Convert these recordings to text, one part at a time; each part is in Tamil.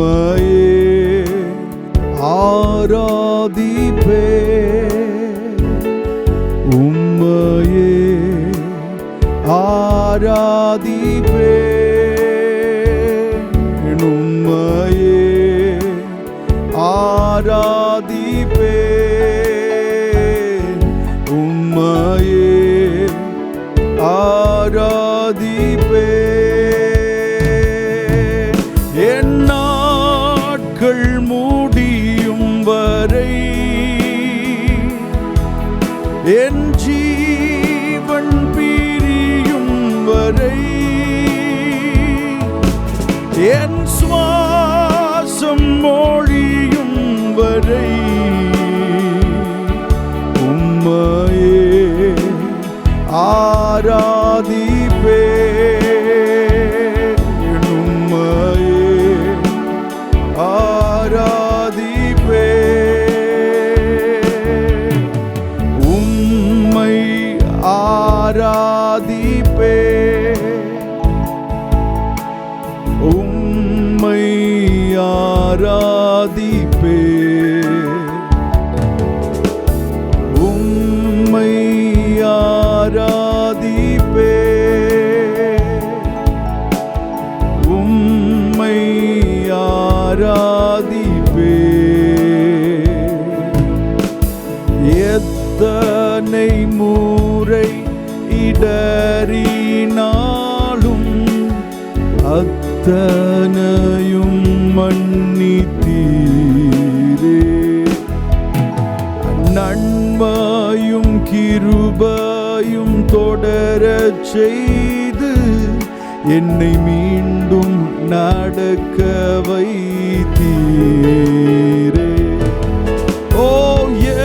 உம்மையே ஆராதிப்பே, உம்மையே ஆராதிப்பே, உம்மையே ஆராதிப்பே, உம்மையே ஆராதிப்பே. என் நாட்கள் முடியும் வரை, என் ஜீவன் பிரியும் வரை, என் சுவாசம் மொழியும் வரை, உம்மையே ஆராதிப்பே, உம்மையே ஆராதிப்பே, உம்மை ஆராதிப்பே, உம்மை ஆராதிப்பே, உம்மை ஆராதிப்பே, உம்மை ஆராதிப்பே. எத்தனை முறை இடறினாலும் அத்தனையும் மன்னித்தீரே, நன்மையும் கிருபையும் தொடரச் செய்து என்னை மீண்டும் நடக்க வைத்தீரே. ஓ,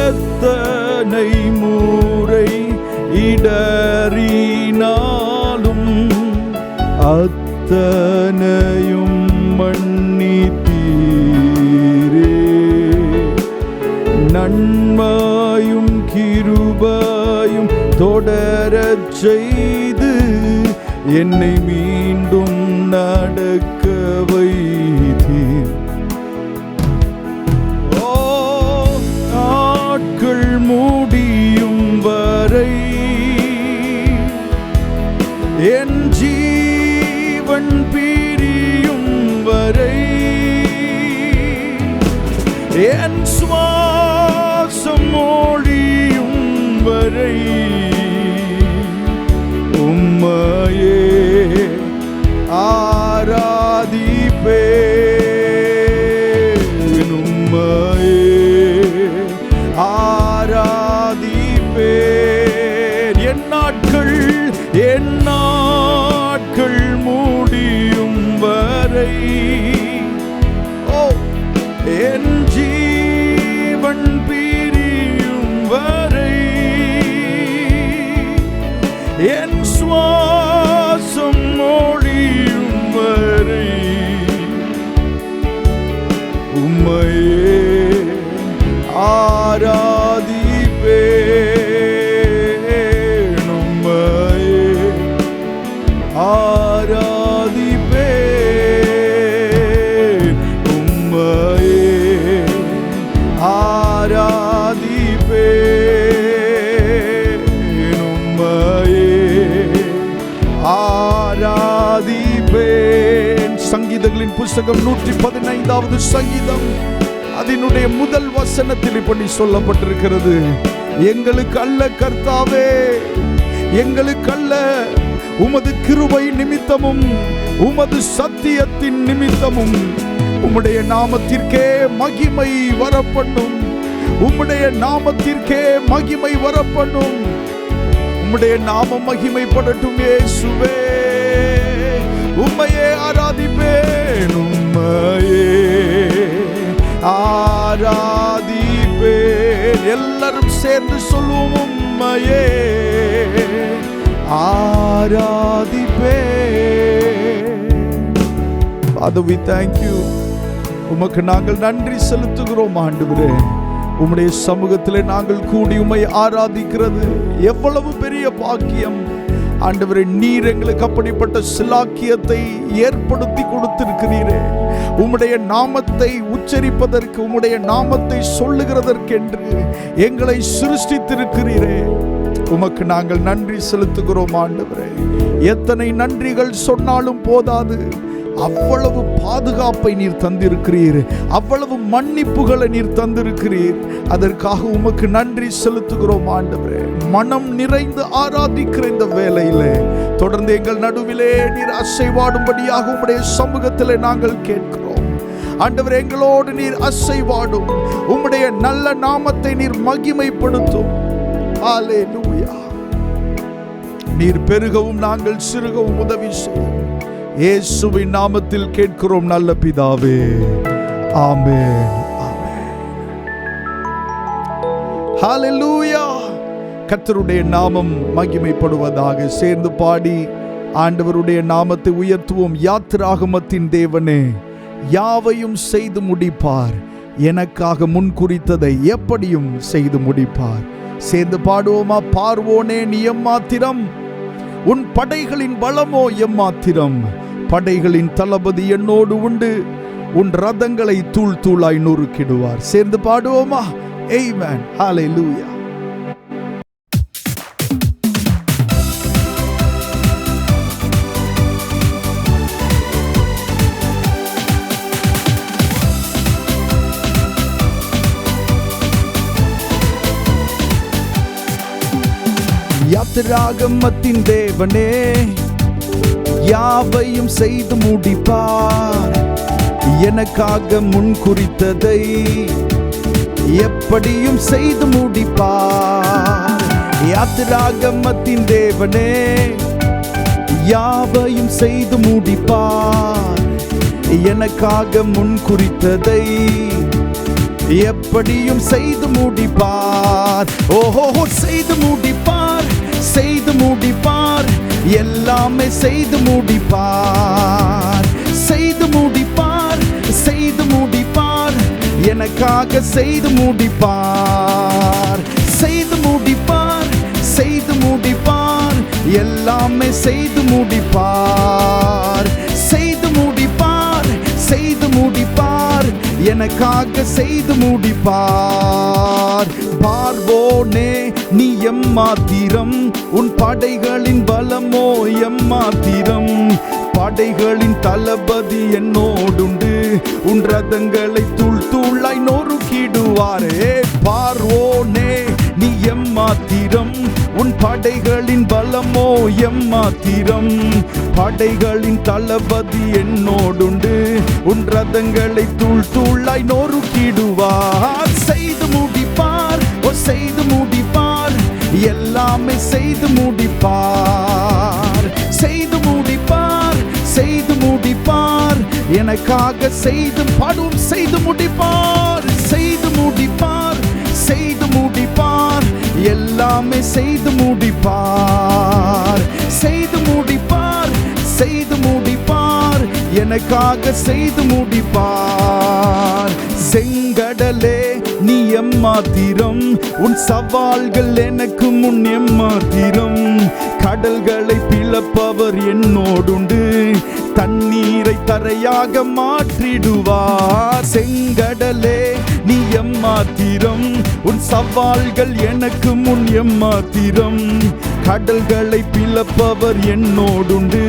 எத்தனை முறை இடறினாலும் அத்தனையும் மன்னித்தீரே, நன்மையும் கிருபையும் தொடரச் செய்து என்னை மீண்டும் நடக்க வைத்தீர். ஓ, நாட்கள் முடியும் வரை, என் ஜீவன் பிரியும் வரை, என் சுவாசம் மொழியும் வரை, உம்மையே ஆராதிப்பே, உம்மையே ஆராதிப்பே. என் நாட்கள் முடியும் வரை, ஓ, என் ஜீவன் பிரியும் வரை, என் சுவாசம் மொழியும் வரை, உம்மையே ஆராதிப்பே, உம்மையே ஆராதிப்பே, உம்மையே ஆராதிப்பே, ஆராதிப்பேன். சங்கீதங்களின் புஸ்தகம் 115வது சங்கீதம் அதனுடைய முதல் வசனத்தில் இப்படி சொல்லப்பட்டிருக்கிறது, எங்களுக்கு அல்ல கர்த்தாவே, எங்களுக்கு அல்ல, உமது கிருபை நிமித்தமும் உமது சத்தியத்தின் நிமித்தமும் உம்முடைய நாமத்திற்கே மகிமை வரப்படும், உம்முடைய நாமத்திற்கே மகிமை வரப்படும், உம்முடைய நாமம் மகிமைப்படட்டும் இயேசுவே. உம்மையே ஆராதிப்பேன், உம்மையே ஆராதிப்பேன். எல்லாரும் சேர்ந்து சொல்லுவோம், உம்மையே ஆராதிப்பேன். Father, we thank you. உமக்கு நாங்கள் நன்றி செலுத்துகிறோம் ஆண்டவரே. உம்முடைய சமூகத்திலே நாங்கள் கூடி உம்மை ஆராதிக்கிறது எவ்வளவு பெரிய பாக்கியம். ஆண்டவரே, நீர் எங்களுக்கு அப்படிப்பட்ட சிலாக்கியத்தை ஏற்படுத்தி கொடுத்திருக்கிறீரே. உம்முடைய நாமத்தை உச்சரிப்பதற்கு, உம்முடைய நாமத்தை சொல்லுகிறதற்கென்று எங்களை சிருஷ்டித்திருக்கிறீரே. உமக்கு நாங்கள் நன்றி செலுத்துகிறோம் ஆண்டவரே. எத்தனை நன்றிகள் சொன்னாலும் போதாது. அவ்வளவு பாதுகாப்பை நீர் தந்திருக்கிறீர், அவ்வளவு மன்னிப்புகளை நீர் தந்திருக்கிறீர். அதற்காக உமக்கு நன்றி செலுத்துகிறோம் ஆண்டவரே. மனம் நிறைந்து ஆராதிக்கிற இந்த வேளையிலே தொடர்ந்து எங்கள் நடுவிலே நீர் அசைவாடும்படியாக உம்முடைய சமூகத்திலே நாங்கள் கேட்கிறோம் ஆண்டவரே. எங்களோடு நீர் அசைவாடும், உம்முடைய நல்ல நாமத்தை நீர் மகிமைப்படுத்தும். ஹல்லேலூயா. நீர் பெருகவும் நாங்கள் சிறுகவும் உதவி செய்யும். இயேசுவின் நாமத்தில் கேட்கிறோம் நல்ல பிதாவே, ஆமென், ஆமென். ஹல்லேலூயா. கர்த்தருடைய நாமம் மகிமைப்படுவதாக. சேர்ந்து பாடி ஆண்டவருடைய நாமத்தை உயர்த்துவோம். யாத்திராகமத்தின் தேவனே, யாவையும் செய்து முடிப்பார், எனக்காக முன்குறித்ததை எப்படியும் செய்து முடிப்பார். சேர்ந்து பாடுவோமா? பார்வோனே நீ எம்மாத்திரம், உன் படைகளின் பலமோ எம்மாத்திரம். படைகளின் தளபதி என்னோடு உண்டு, உன் ரதங்களை தூள் தூளாய் நொறுக்கிடுவார். சேர்ந்து பாடுவோமா? ஆமென், ஹல்லேலூயா. யாத்திராகமத்தின் தேவனே, யாவையும் செய்து முடிப்பார், எனக்காக முன்குறித்ததை எப்படியும் செய்து முடிப்பார். யாத்திராகமத்தின் தேவனே, யாவையும் செய்து முடிப்பார், எனக்காக முன்குறித்ததை எப்படியும் செய்து முடிப்பார். ஓஹோ, செய்து முடிப்பார், செய்து முடிப்பார், எல்லாமே செய்து முடிப்பார். செய்து முடிப்பார், செய்து முடிப்பார், எனக்காக செய்து முடிப்பார். செய்து முடிப்பார், செய்து முடிப்பார், எல்லாமே செய்து முடிப்பார். செய்து முடிப்பார், செய்து முடிப்பார், எனக்காக செய்து முடிப்பார். பார்வோனே நீ எம்மாத்திரம், உன் படைகளின் பலமோ எம்மாத்திரம். படைகளின் தளபதி என்னோடுண்டு, உன் ரதங்களை தூள் தூளாய் நொறுக்கிடுவாரே. பார்வோனே நீ எம்மாத்திரம், உன் படைகளின் பலமோ எம்மாத்திரம். படைகளின் தளபதி என்னோடுண்டு, உன் ரதங்களை தூள் தூளாய் நொறுக்கிடுவார். செய்து முடிப்பார், செய்து முடிப்பார், எல்லாமே செய்து முடிப்பார். செய்து முடிப்பார், செய்து முடிப்பார், எனக்காக செய்து பாடும். செய்து முடிப்பார், செய்து முடிப்பார், செய்து முடிப்பார், எல்லாமே செய்து முடிப்பார். செய்து முடிப்பார், செய்து முடிப்பார், எனக்காக செய்து முடிப்பார். செங்கடலே நீ எம்மாத்திரம், உன் சவால்கள் எனக்கு முன் எம்மாத்திரம். கடல்களை பிளப்பவர் என்னோடுண்டு, தண்ணீரை தரையாக மாற்றிடுவார். செங்கடலே நீ எம்மாத்திரம், உன் சவால்கள் எனக்கு முன் எம்மாத்திரம். கடல்களை பிளப்பவர் என்னோடுண்டு,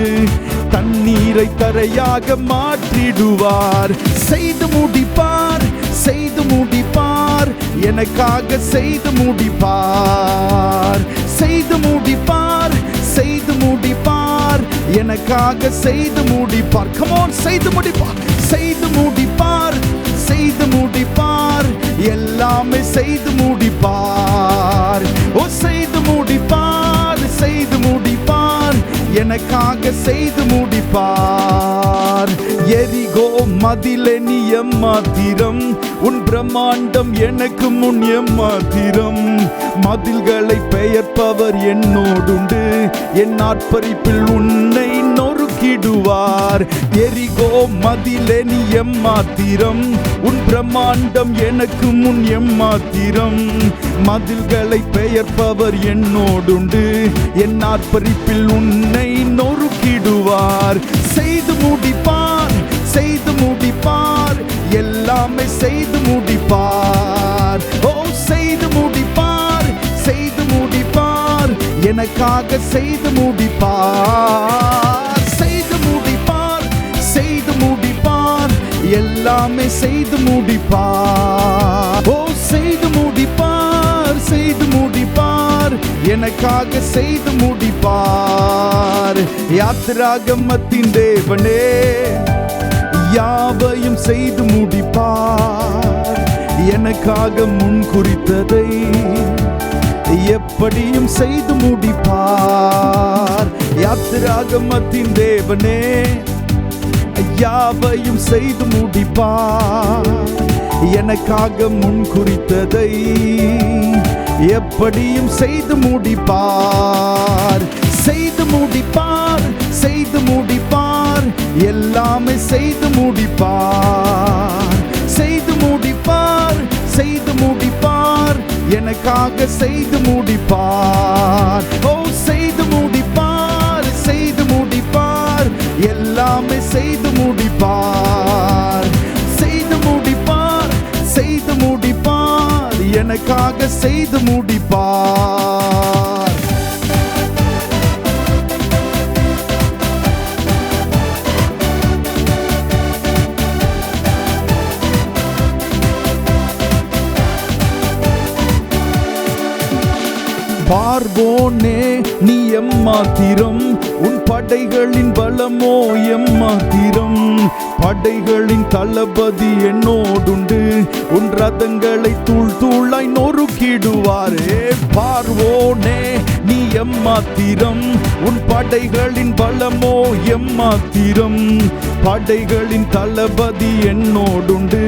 தண்ணீரை தரையாக மாற்றிடுவார். செய்து முடிப்பார், செய்து முடிப்பார், எனக்காக செய்து முடிப்பார். செய்து முடிப்பார், செய்து முடிப்பார், எனக்காக செய்து முடிப்பார். Come on, செய்து முடிப்பார், செய்து முடிப்பார், செய்து முடிப்பார், எல்லாமே செய்து முடிப்பார். ஓ செய்து முடிப்பார், செய்து முடிப்பார், எனக்காக செய்து முடிப்பார். எரிகோ மதிலே நீ எம்மாத்திரம், உன் பிரம்மாண்டம் எனக்கு முன் எம்மாத்திரம். மதில்களை பெயர்ப்பவர் என்னோடுண்டு, என் ஆட்பரிப்பில் உன்னை நொறுக்கி நொறுக்கிடுவார். எரிகோ மதிலே நீ எம்மாத்திரம், உன் பிரம்மாண்டம் எனக்கு முன் எம்மாத்திரம். மதில்களை பெயர்ப்பவர் என்னோடுண்டு, என் ஆர்ப்பரிப்பில் உன்னை நொறுக்கிடுவார். செய்து முடிப்பார், செய்து முடிப்பார், எல்லாமே செய்து முடிப்பார். ஓ செய்து முடிப்பார், செய்து முடிப்பார், எனக்காக செய்து முடிப்பார். செய்து முடிப்பார், செய்து முடிப்பார், எல்லாமே செய்து முடிப்பார். ஓ செய்து முடிப்பார், செய்து முடிப்பார், எனக்காக செய்து முடிப்பார். யாத்திராகமத்தின் தேவனே யாவையும் செய்து முடிப்பார். எனக்காக முன் குறித்ததை எப்படியும் செய்து முடிப்பார். யாத்திராகமத்தின் தேவனே யாவையும் செய்து முடிப்பார். எனக்காக முன் குறித்ததை எப்படியும் செய்து முடிப்பார். செய்து முடிப்பார், செய்து முடிப்பார், எல்லாமே செய்து முடிப்பார். செய்து முடிப்பார், செய்து முடிப்பார், எனக்காக செய்து முடிப்பார். ஓ செய்து முடிப்பார், செய்து முடிப்பார், எல்லாமே செய்து முடிப்பார். செய்து முடிப்பார், செய்து முடிப்பார், எனக்காக செய்து முடிப்பார். பார்வோனே நீ எம்மாத்திரம், உன் படைகளின் பலமோ எம்மாத்திரம். படைகளின் தளபதி என்னோடுண்டு, உன் ரதங்களை தூள் தூளாய் நொறுக்கிடுவாரே. பார்வோனே நீ எம்மாத்திரம், உன் படைகளின் பலமோ எம்மாத்திரம். படைகளின் தளபதி என்னோடுண்டு,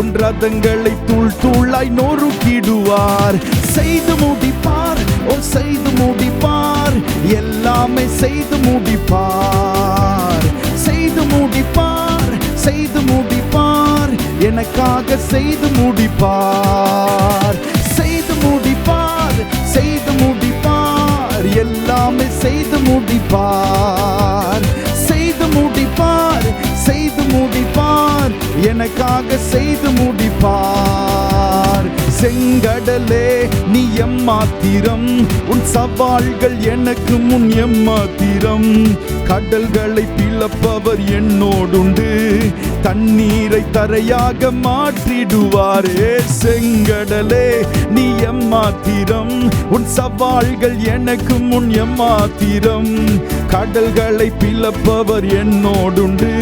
உன் ரதங்களை தூள் தூளாய் நொறுக்கிடுவார். செய்து முடிப்பார், ஓ செய்து முடிப்பார், எல்லாமே செய்து முடிப்பார். செய்து முடிப்பார், செய்து முடிப்பார், எனக்காக செய்து முடிப்பார். செய்து முடிப்பார், செய்து முடிப்பார், எல்லாமே செய்து முடிப்பார். செய்து முடிப்பார், செய்து முடிப்பார், எனக்காக செய்து முடிப்பார். செங்கடலே நீ எம்மாத்திரம், உன் சவால்கள் எனக்கு முன் எம்மாத்திரம். கடல்களை பிளப்பவர் என்னோடுண்டு, தண்ணீரை தரையாக மாற்றிடுவாரே. செங்கடலே நீ எம்மாத்திரம், உன் சவால்கள் எனக்கு முன் எம்மாத்திரம். கடல்களை பிளப்பவர் என்னோடுண்டு,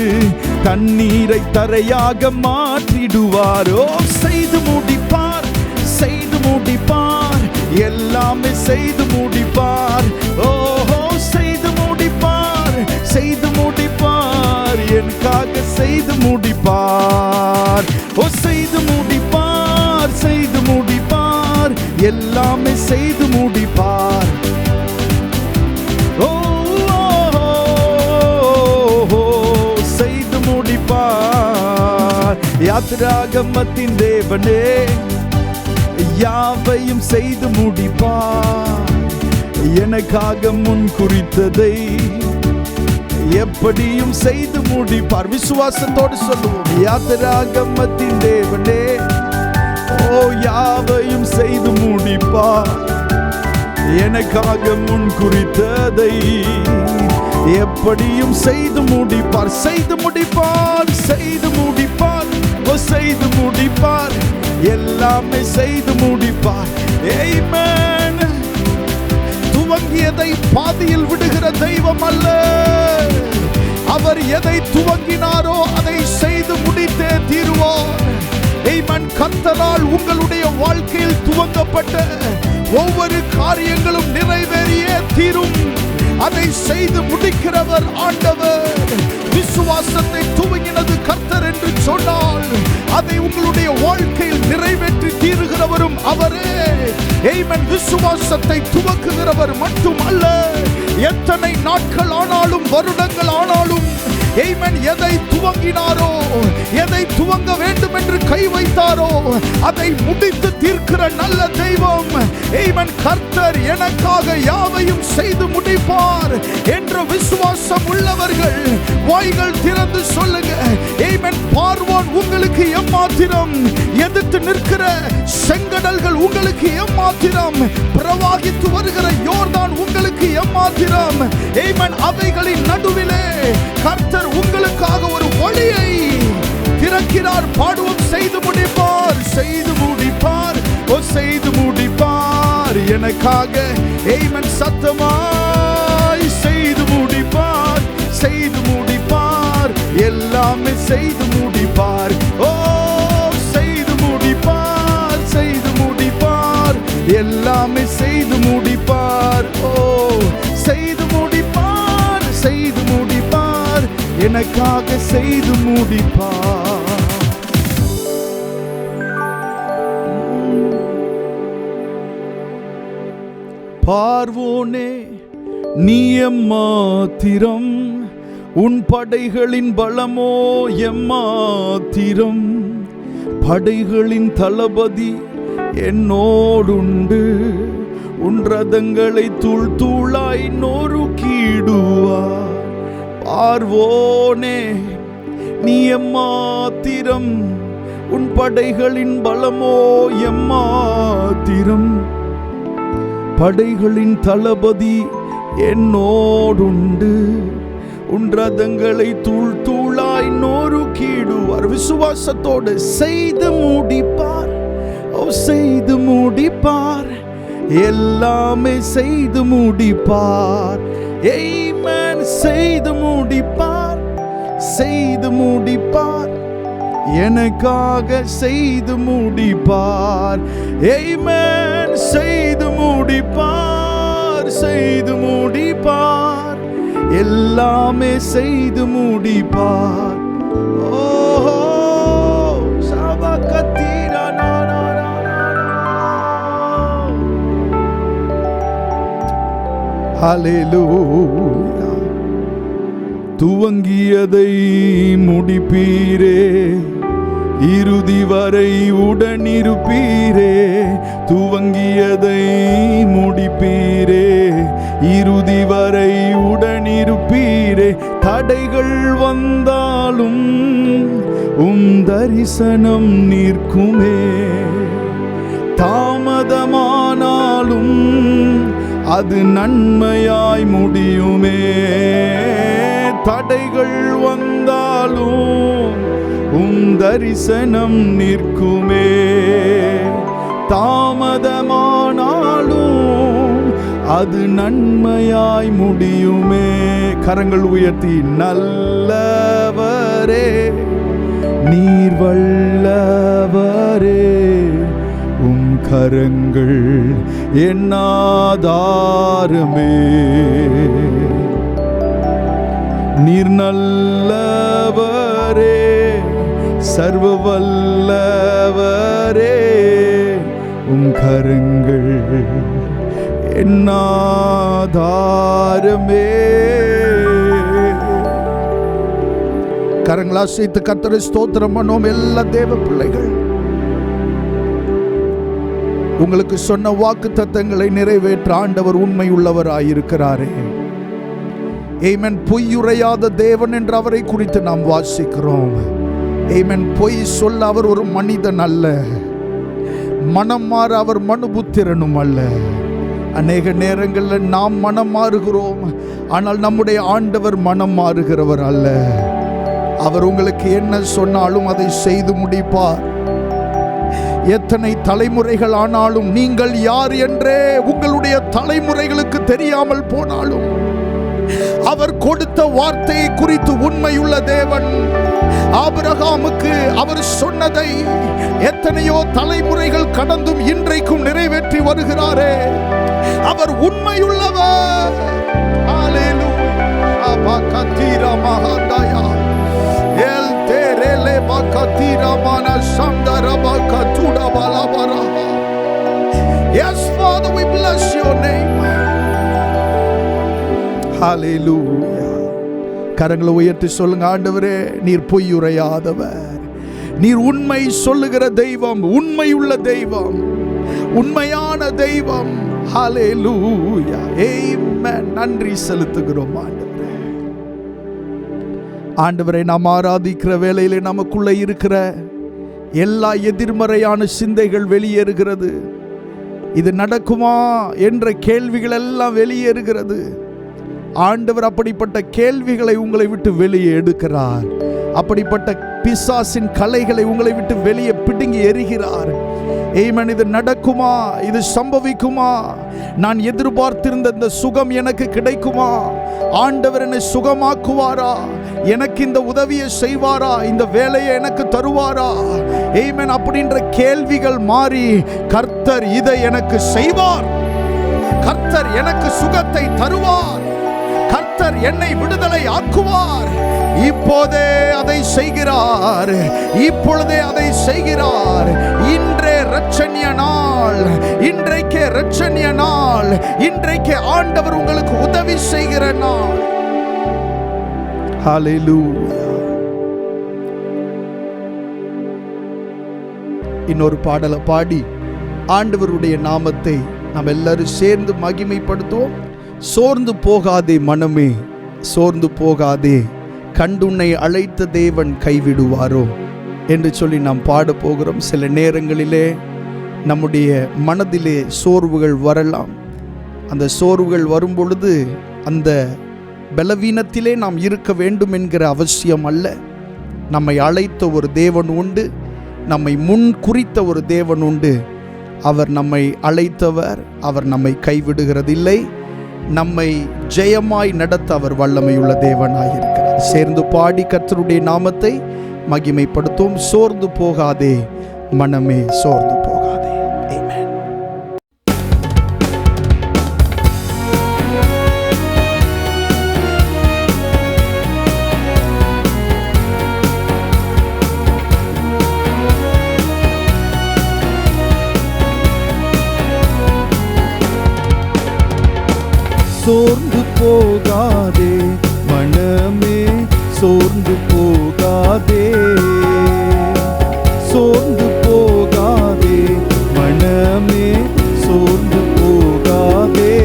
தண்ணீரை தரையாக மாற்றிடுவாரோ. செய்து முடிப்பார், செய்து முடிப்பார், எல்லாமே செய்து முடிப்பார். ஓஹோ செய்து முடிப்பார், செய்து முடிப்பார், எனக்காக செய்து முடிப்பார். ஓ செய்து முடிப்பார், செய்து முடிப்பார், எல்லாமே செய்து முடிப்பார். ஓ செய்து முடிப்பார். யாத்திராகமத்தின் தேவனே யாவையும் செய்து முடிப்பார். எனக்காக முன் குறித்ததை எப்படியும் செய்து முடிப்பார். விசுவாசத்தோடு சொல்லுவோம். யாத்திராகமத்தின் தேவனே ஓ யாவையும் செய்து முடிப்பார். எனக்காக முன் குறித்ததை எப்படியும் செய்து முடிப்பார். செய்து முடிப்பார், செய்து முடிப்பார், ஓ செய்து முடிப்பார், எல்லாமே செய்து முடிப்பார். ஆமென். துவங்கியதை பாதியில் விடுகிற தெய்வம் அல்ல. அவர் எதை துவங்கினாரோ அதை செய்து முடித்தே தீருவார். ஆமென். கர்த்தரால் உங்களுடைய வாழ்க்கையில் துவங்கப்பட்ட ஒவ்வொரு காரியங்களும் நிறைவேறியே தீரும். அதை செய்து முடிக்கிறவர் ஆண்டவர். விசுவாசத்தை துவங்கினது கர்த்தர் என்று சொன்னால் அதை உங்களுடைய வாழ்க்கையில் நிறைவேற்றி தீருகிறவரும் அவரே. ஆமென். விசுவாசத்தை துவக்குகிறவர் மட்டும் அல்ல, எத்தனை நாட்கள் ஆனாலும் வருடங்கள் ஆனாலும் ஆமென், எதை துவங்கினாரோ, எதை துவங்க வேண்டும் என்று கை வைத்தாரோ அதை முடித்து தீர்க்கிற நல்ல தெய்வம். ஆமென், கர்த்தர் எனக்காக யாவையும் செய்து முடிப்பார் என்ற விசுவாசம் உள்ளவர்கள் வாய்கள் திறந்து சொல்லுங்க. ஆமென். பார்வோன் உங்களுக்கு எம்மாத்திரம், எதிர்த்து நிற்கிற செங்கடல்கள் உங்களுக்கு எம்மாத்திரம், பிரவாகித்து வருகிற யோர்தான் உங்களுக்கு எம்மாத்திரம். ஆமென். அவைகளின் நடுவிலே கர்த்தர் உங்களுக்காக ஒரு வழியை திறக்கிறார். பாடுவோம். செய்து முடிப்பார், செய்து முடிப்பார், ஓ செய்து முடிப்பார் எனக்காக. ஆமென். சத்தமாய் செய்து முடிப்பார், செய்து முடிப்பார், எல்லாமே செய்து முடிப்பார். ஓ செய்து முடிப்பார், செய்து முடிப்பார், எல்லாமே செய்து முடிப்பார். ஓ செய்து முடிப்பார், செய்து முடிப்பார், எனக்காக செய்து முடிப்பார். பார்வோனே நீ எம்மாத்திரம், உன் படைகளின் பலமோ எம்மாத்திரம், படைகளின் தளபதி என்னோடுண்டு, உன் ரதங்களை தூள் தூளாய் நொறுக்கிடுவார். பார்வோனே நீ எம்மாத்திரம், உன் படைகளின் பலமோ எம்மாத்திரம், படைகளின் தளபதி என்னோடுண்டு, உன் ரதங்களை தூள் தூளாய் நொறுக்கிடுவார். விசுவாசத்தோடு செய்து முடிப்பார், ஓ செய்து முடிப்பார், எல்லாமே செய்து முடிப்பார். ஆமென். செய்து முடிப்பார், செய்து முடிப்பார், எனக்காக செய்து முடிப்பார். ஆமென். செய்து முடிப்பார், செய்து முடிப்பார், எல்லாமே செய்து முடிப்பார். ஓஹோ சபகத்தீரா ஹல்லேலூயா. துவங்கியதை முடிப்பீரே, இறுதி வரை உடனிருப்பீரே. துவங்கியதை முடிப்பீரே, இறுதி வரை உடனிருப்பீரே. தடைகள் வந்தாலும் தரிசனம் நிற்குமே, தாமதமானாலும் அது நன்மையாய் முடியுமே. தடைகள் வந்தாலும் தரிசனம் நிற்குமே, தாமதமானாலும் அது நன்மையாய் முடியுமே. கரங்கள் உயர்த்தி நல்லவரே நீர் வல்லவரே, உம் கரங்கள் என்னாதாரமே. நீர் நல்லவரே சர்வ வல்லவரே, உம் கரங்கள் என்னாதாரமே. கரங்களா சேர்த்து கர்த்தரை ஸ்தோத்திரம் பண்ணுவோம். எல்லா தேவ பிள்ளைகள், உங்களுக்கு சொன்ன வாக்கு தத்தங்களை நிறைவேற்ற ஆண்டவர் உண்மை உள்ளவராயிருக்கிறாரே. ஆமென். பொய்யுரையாத தேவன் என்று அவரை குறித்து நாம் வாசிக்கிறோம். ஆமென். பொய் சொல்ல அவர் ஒரு மனிதன் அல்ல, மனம் மாற அவர் மனுபுத்திரனும் அல்ல. அநேக நேரங்களில் நாம் மனம் மாறுகிறோம், ஆனால் நம்முடைய ஆண்டவர் மனம் மாறுகிறவர் அல்ல. அவர் உங்களுக்கு என்ன சொன்னாலும் அதை செய்து முடிப்பார். எத்தனை தலைமுறைகள் ஆனாலும், நீங்கள் யார் என்றே உங்களுடைய தலைமுறைகளுக்கு தெரியாமல் போனாலும், அவர் கொடுத்த வார்த்தையை குறித்து உண்மையுள்ள தேவன். ஆபிரகாமுக்கு அவர் சொன்னதை எத்தனையோ தலைமுறைகள் கடந்தும் இன்றைக்கும் நிறைவேற்றி வருகிறாரே. அவர் உண்மையுள்ளவர். Yes, Father, we bless your name. ஹல்லேலூயா. கரங்களை உயர்த்தி சொல்லுங்க, ஆண்டவரே நீர் பொய் உரையாதவர், நீர் உண்மை சொல்லுகிற தெய்வம், உண்மையுள்ள தெய்வம், உண்மையான தெய்வம். ஹல்லேலூயா, ஆமென். நன்றி செலுத்துகிறோம் ஆண்டவரே. ஆண்டவரை நாம் ஆராதிக்கிற வேளையிலே நமக்குள்ள இருக்கிற எல்லா எதிர்மறையான சிந்தைகள் வெளியேறுகிறது. இது நடக்குமா என்ற கேள்விகள் எல்லாம் வெளியேறுகிறது. ஆண்டவர் அப்படிப்பட்ட கேள்விகளை உங்களை விட்டு வெளியே எடுக்கிறார். அப்படிப்பட்ட பிசாசின் கலைகளை உங்களை விட்டு வெளியே பிடுங்கி எறிகிறார். ஆமென். இது நடக்குமா? இது சம்பவிக்குமா? நான் எதிர்பார்த்திருந்த இந்த சுகம் எனக்கு கிடைக்குமா? ஆண்டவர் என்னை சுகமாக்குவாரா? எனக்கு இந்த உதவியை செய்வாரா? இந்த வேலையை எனக்கு தருவாரா? ஆமென். அப்படின்ற கேள்விகள் மாறி கர்த்தர் இதை எனக்கு செய்வார், கர்த்தர் எனக்கு சுகத்தை தருவார், கர்த்தர் என்னை விடுதலை ஆக்குவார். இப்போதே அதை செய்கிறார், இப்பொழுதே அதை செய்கிறார். இன்றே இரட்சணிய நாள், இன்றைக்கே இரட்சணிய நாள், இன்றைக்கே ஆண்டவர் உங்களுக்கு உதவி செய்கிற நாள். ஹல்லேலூயா. இன்னொரு பாடலை பாடி ஆண்டவருடைய நாமத்தை நாம் எல்லாரும் சேர்ந்து மகிமைப்படுத்துவோம். சோர்ந்து போகாதே மனமே, சோர்ந்து போகாதே, கண்டுன்னை அழைத்த தேவன் கைவிடுவாரோ என்று சொல்லி நாம் பாட போகிறோம். சில நேரங்களிலே நம்முடைய மனதிலே சோர்வுகள் வரலாம். அந்த சோர்வுகள் வரும் பொழுது அந்த பலவீனத்திலே நாம் இருக்க வேண்டும் என்கிற அவசியம் அல்ல. நம்மை அழைத்த ஒரு தேவன் உண்டு, நம்மை முன் குறித்த ஒரு தேவன் உண்டு. அவர் நம்மை அழைத்தவர், அவர் நம்மை கைவிடுகிறதில்லை. நம்மை ஜெயமாய் நடத்த அவர் வல்லமையுள்ள தேவனாயிருக்கிறார். சேர்ந்து பாடி கர்த்தருடைய நாமத்தை மகிமைப்படுத்தும். சோர்ந்து போகாதே மனமே, சோர்ந்து போகாதே. ஆமென். சோர்ந்து போகாதே மனமே, சோர்ந்து போகாதே, சோர்ந்து போகாதே மனமே, சோர்ந்து போகாதே.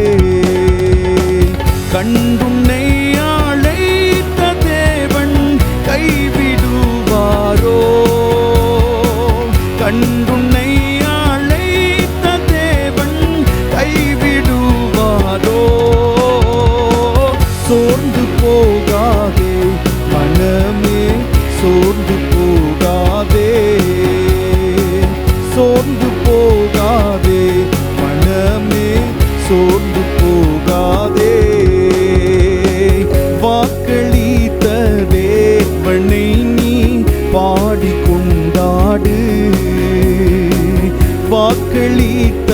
கண்டுன்னை அழைத்த தேவன் கைவிடுவாரோ? கண்டுன்னை அழைத்த தேவன் கைவிடுவாரோ? சோர்ந்து போகாதே மனமே, சோர்ந்து போகாதே, சோர்ந்து போகாதே மனமே, சோர்ந்து போகாதே. வாக்களித்த தேவனை நீ பாடிக்கொண்டாடு, வாக்களித்த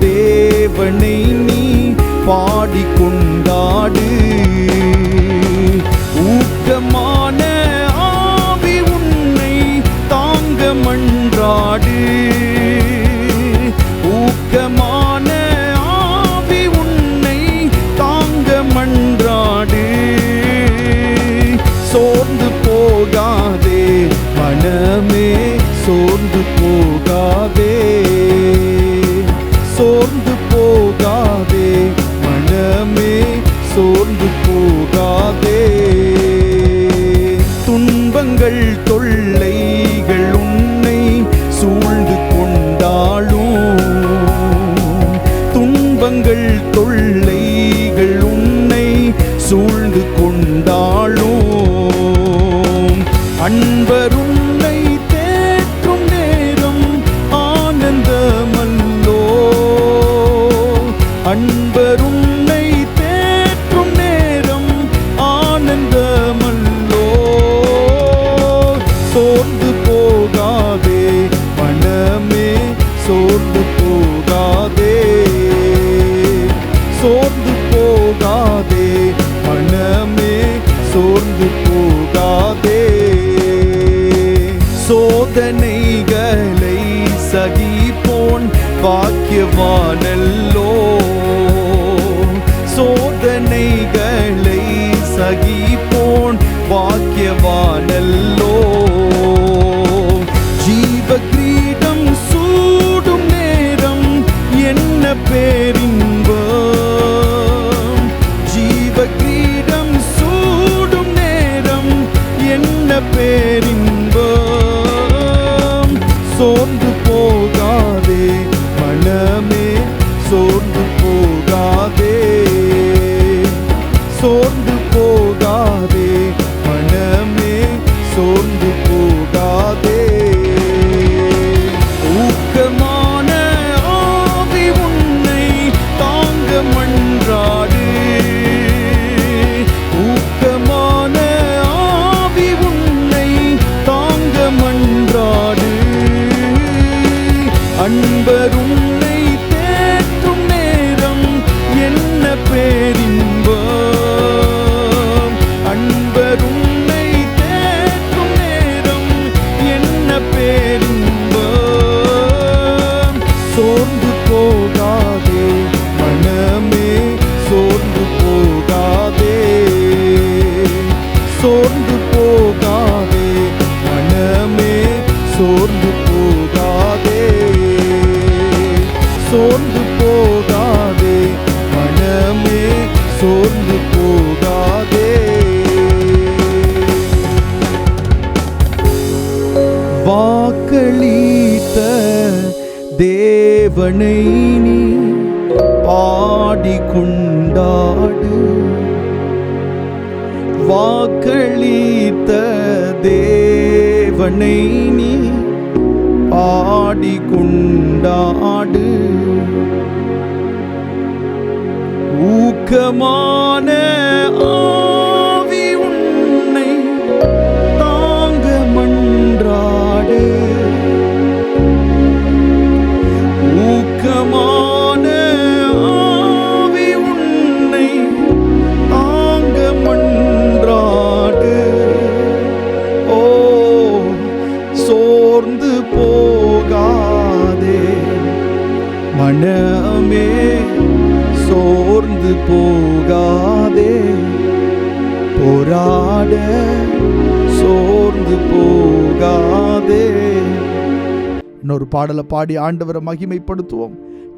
தேவனை நீ பாடிக்கொண்டாடு. ஊக்கமான ஆவி உன்னை தாங்க மன்றாடு, ஊக்கமான ஆவி உன்னை தாங்க மன்றாடு. சோர்ந்து போகாதே மனமே, சோர்ந்து போகாதே, சோர்ந்து போகாதே மனமே, சோர்ந்து போகாதே. துன்பங்கள் தொல்லைகள் உன்னை சூழ்ந்து கொண்டாலும், துன்பங்கள் தொல்லைகள் உன்னை சூழ்ந்து கொண்டாலும், அன்பர் உன்னை தேற்றும் நேரம் ஆனந்தமல்லோ, அன்பர் உன்னை தேற்றும் நேரம் ஆனந்தமல்லோ. சோர்ந்து போகாதே மனமே, சோர்ந்து போகாதே, சோர்ந்து போகாதே மனமே, சோர்ந்து போகாதே. சோதனைகளை சகிப்போன் பாக்கியவானல்லோ, சோதனைகளை சோர்ந்து போகாதே மனமே, சோர்ந்து போகாதே, சோர்ந்து போகாதே மனமே, சோர்ந்து போகாதே. ஊக்கமான ஆவி உன்னை தாங்க மன்றாடு, ஊக்கமான ஆவி உன்னை தாங்க மன்றாடு. அன்பர் உன்னை தேற்றும் நேரம் என்ன பேரின்பம், அன்பர் உன்னை தேற்றும் நேரம் என்ன பேரின்பம். சோர்ந்து போகாதே மனமே, சோர்ந்து போகாதே, சோர்ந்து போகாதே மனமே, சோர்ந்து போகாதே, சோர்ந்து போகாதே மனமே, சோர்ந்து போகாதே. வாக்களித்த தேவனை நீ பாடிக்கொண்டாடு, வாக்களித்த தேவனை நீ பாடிக்கொண்டாடு. ஊக்கமான ஆவி உன்னை தாங்க மன்றாடு, ஊக்கமான ஆவி உன்னை தாங்க மன்றாடு. ஓ சோர்ந்து போகாதே மனமே, சோர்ந்து போகாதே, போராட சோர்ந்து போகாதே. இன்னொரு பாடலை பாடி ஆண்டவரை மகிமைப்படுத்துவோம்.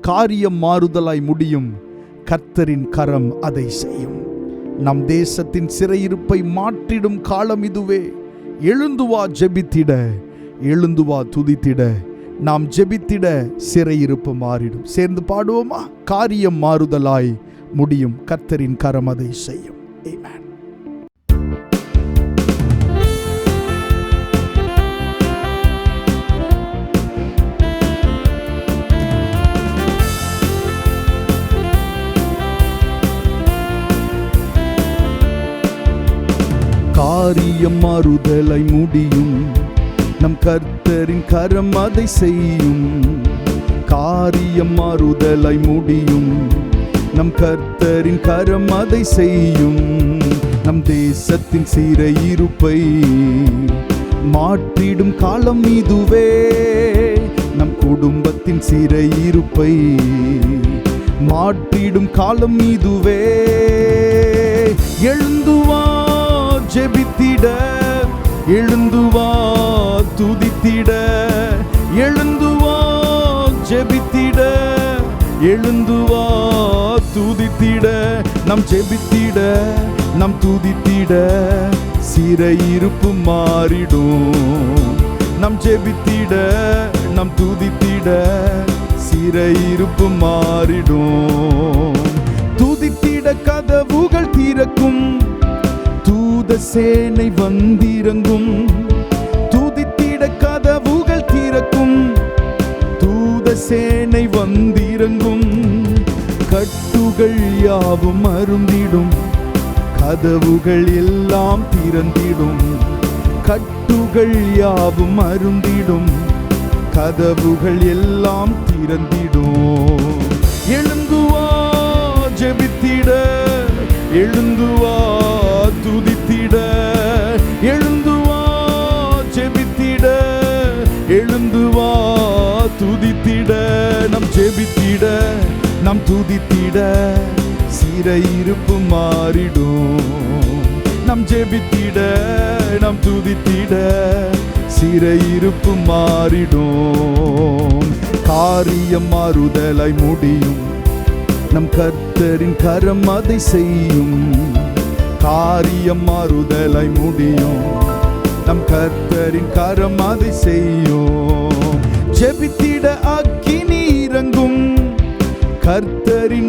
காரியம் மாறுதலாய் முடியும், கர்த்தரின் கரம் அதை செய்யும். நம் தேசத்தின் சிறையிருப்பை மாற்றிடும் காலம் இதுவே. எழுந்து வா ஜெபித்திட, எழுந்து வா துதித்திட, நாம் ஜெபித்திட சிறையிருப்பு மாறிடும். சேர்ந்து பாடுவோமா? காரியம் மாறுதலாய் முடியும், கர்த்தரின் கரம் அதை செய்யும். ஆமென். காரியம் மாறுதலாய் முடியும், நம் கர்த்தரின் கரம் அதை செய்யும். காரியம் மாறுதலாய் முடியும், நம் கர்த்தரின் கரம் அதை செய்யும். நம் தேசத்தின் சிறையிருப்பை மாற்றிடும் காலம் இதுவே. நம் குடும்பத்தின் சிறையிருப்பை மாற்றிடும் காலம் இதுவே. எழுந்து வா ஜெபித்திட, எழுந்து வா துதித்திட, எழுந்து வா ஜெபித்திட, எழுந்து வா துதித்திட. நம் ஜெபித்திட, நம் துதித்திட சிறையிருப்பு மாறிடும். நம் ஜெபித்திட, நம் துதித்திட சிறையிருப்பு மாறிடும். துதித்திட கதவுகள் திறக்கும், தூத சேனை வந்திறங்கும். துதித்திட கதவுகள் திறக்கும், தூத சேனை வந்திறங்கும். கட்டுகள் யாவும் அருந்திடும், கதவுகள் எல்லாம் திறந்திடும். கட்டுகள் யாவும் அருந்திடும், கதவுகள் எல்லாம் திறந்திடும். எழுந்து வா ஜெபித்திட, எழுந்து வா துதித்திட, எழுந்து வா ஜெபித்திட, எழுந்து வா துதித்திட. நம் ஜெபித்திட, நம் துதித்திட சிறையிருப்பு மாறிடும். நம் ஜெபித்திட, நம் துதித்திட சிறையிருப்பு மாறிடும். காரியம் மாறுதலாய் முடியும், நம் கர்த்தரின் கரம் அதை செய்யும். காரியம் மாறுதலாய் முடியும், நம் கர்த்தரின் கரம் அதை செய்யும்.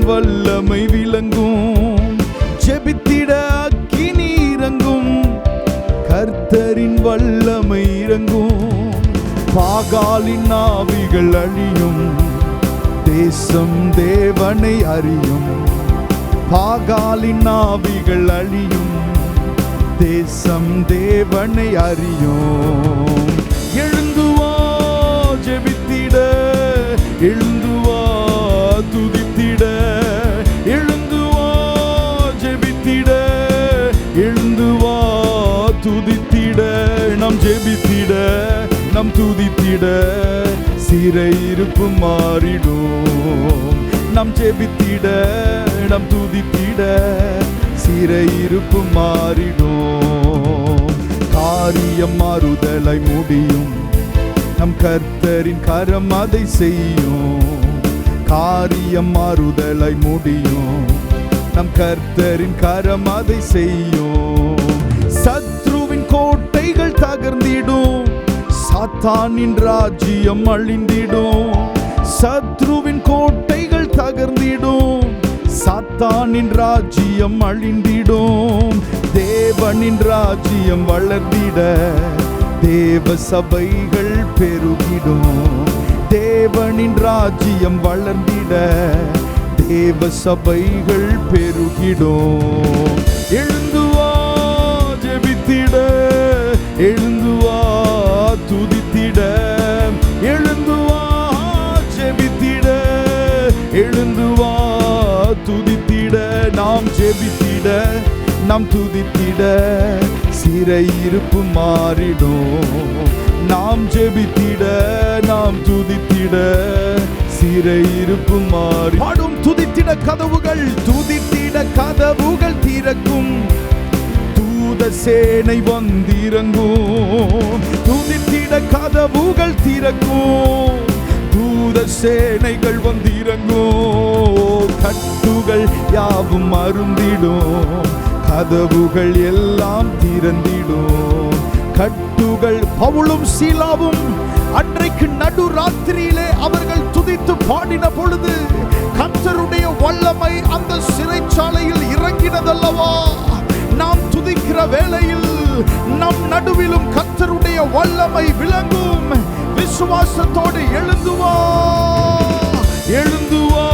வல்லமை விளங்கும். ஜெபித்திட அக்கினி இறங்கும், கர்த்தரின் வல்லமை இறங்கும். பாகாலின் ஆவிகள் அழியும், தேசம் தேவனை அறியும். பாகாலின் ஆவிகள் அழியும், தேசம் தேவனை அறியும். எழுந்து வா ஜெபித்திட, எழுந்து வா துதித்திட, எழுந்து வா ஜெபித்திட, எழுந்து வா துதித்திட. நாம் ஜெபித்திட, நாம் துதித்திட, சிறையிருப்பு மாறிடும். நாம் ஜெபித்திட, நாம் துதித்திட, சிறையிருப்பு மாறிடும். காரியம் மாறுதலை முடியும், நம் கர்த்தரின் கரம் அதை செய்யும். காரியம் மாறுதலை முடியும், நம் கர்த்தரின் கரம் அதை செய்யும். சத்ருவின் கோட்டைகள் தகர்ந்திடும், சாத்தானின் ராஜ்யம் அழிந்திடும். சத்ருவின் கோட்டைகள் தகர்ந்திடும், சாத்தானின் ராஜ்யம் அழிந்திடும். தேவனின் ராஜ்யம் வளர்ந்திட, தேவ சபைகள் பெருகிடும். தேவனின் ராஜ்யம் வளர்ந்திட, தேவ சபைகள் பெருகிடும். எழுந்து வா ஜெபித்திட, எழுந்து வா துதித்திட, எழுந்து வா ஜெபித்திட, எழுந்து வா துதித்திட. நாம் ஜெபித்திட, நாம் துதித்திட, சிறையிருப்பு மாறிடும். நாம் ஜெபித்திட, நாம் துதித்திட, சிறையிருப்பு மாறி. பாடும் துதித்திட கதவுகள், துதித்திட கதவுகள் திறக்கும். தூத சேனை வந்திறங்கும், துதித்திட கதவுகள் திறக்கும். தூத சேனைகள் வந்திறங்கும். கட்டுகள் யாவும் அருந்திடும், கதவுகள் எல்லாம் திறந்திடும். கட்டுகள். பவுலும் சீலாவும் அன்றைக்கு நடுராத்திரியிலே அவர்கள் துதித்து பாடின பொழுது கர்த்தருடைய வல்லமை அந்த சிறைச்சாலையில் இறங்கினதல்லவா. நாம் துதிக்கிற வேளையில் நம் நடுவிலும் கர்த்தருடைய வல்லமை விளங்கும். விசுவாசத்தோடு எழுந்து வா, எழுந்து வா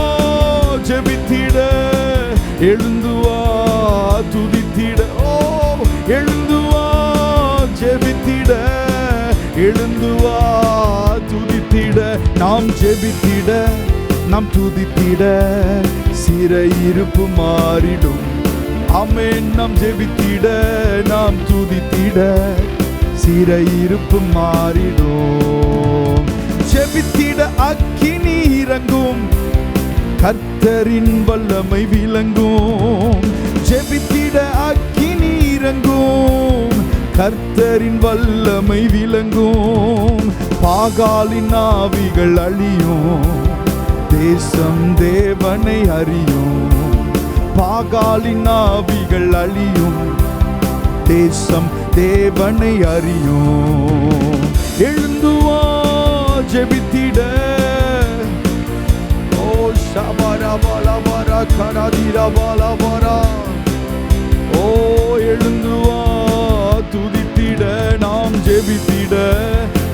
ஜெபித்திட, எழுந்து வா துதித்திட. ஓ எழுந்து வா ஜெபித்திட, எழுந்து வா துதித்திட. நாம் ஜெபித்திட, நாம் துதித்திட, சிறையிருப்பு மாறிடும். ஆமென். நாம் ஜெபித்திட, நாம் துதித்திட, சிறையிருப்பு மாறிடும். ஜெபித்திட அக்கினி இறங்கும், கர்த்தரின் வல்லமை விளங்கும். ஜெபித்திட அக்கினி இறங்கும், கர்த்தரின் வல்லமை விளங்கும். பாகாலின் ஆவிகள் அழியும், தேசம் தேவனை அறியும். பாகாலின் ஆவிகள் அழியும், தேசம் தேவனை அறியும். எழுந்து வா ஜெபித்திட. ஓ ஷபரா பலா பரா கராதிரா பலா பரா. ஓ எழுந்து வா துதித்திட, நாம் ஜெபித்திட,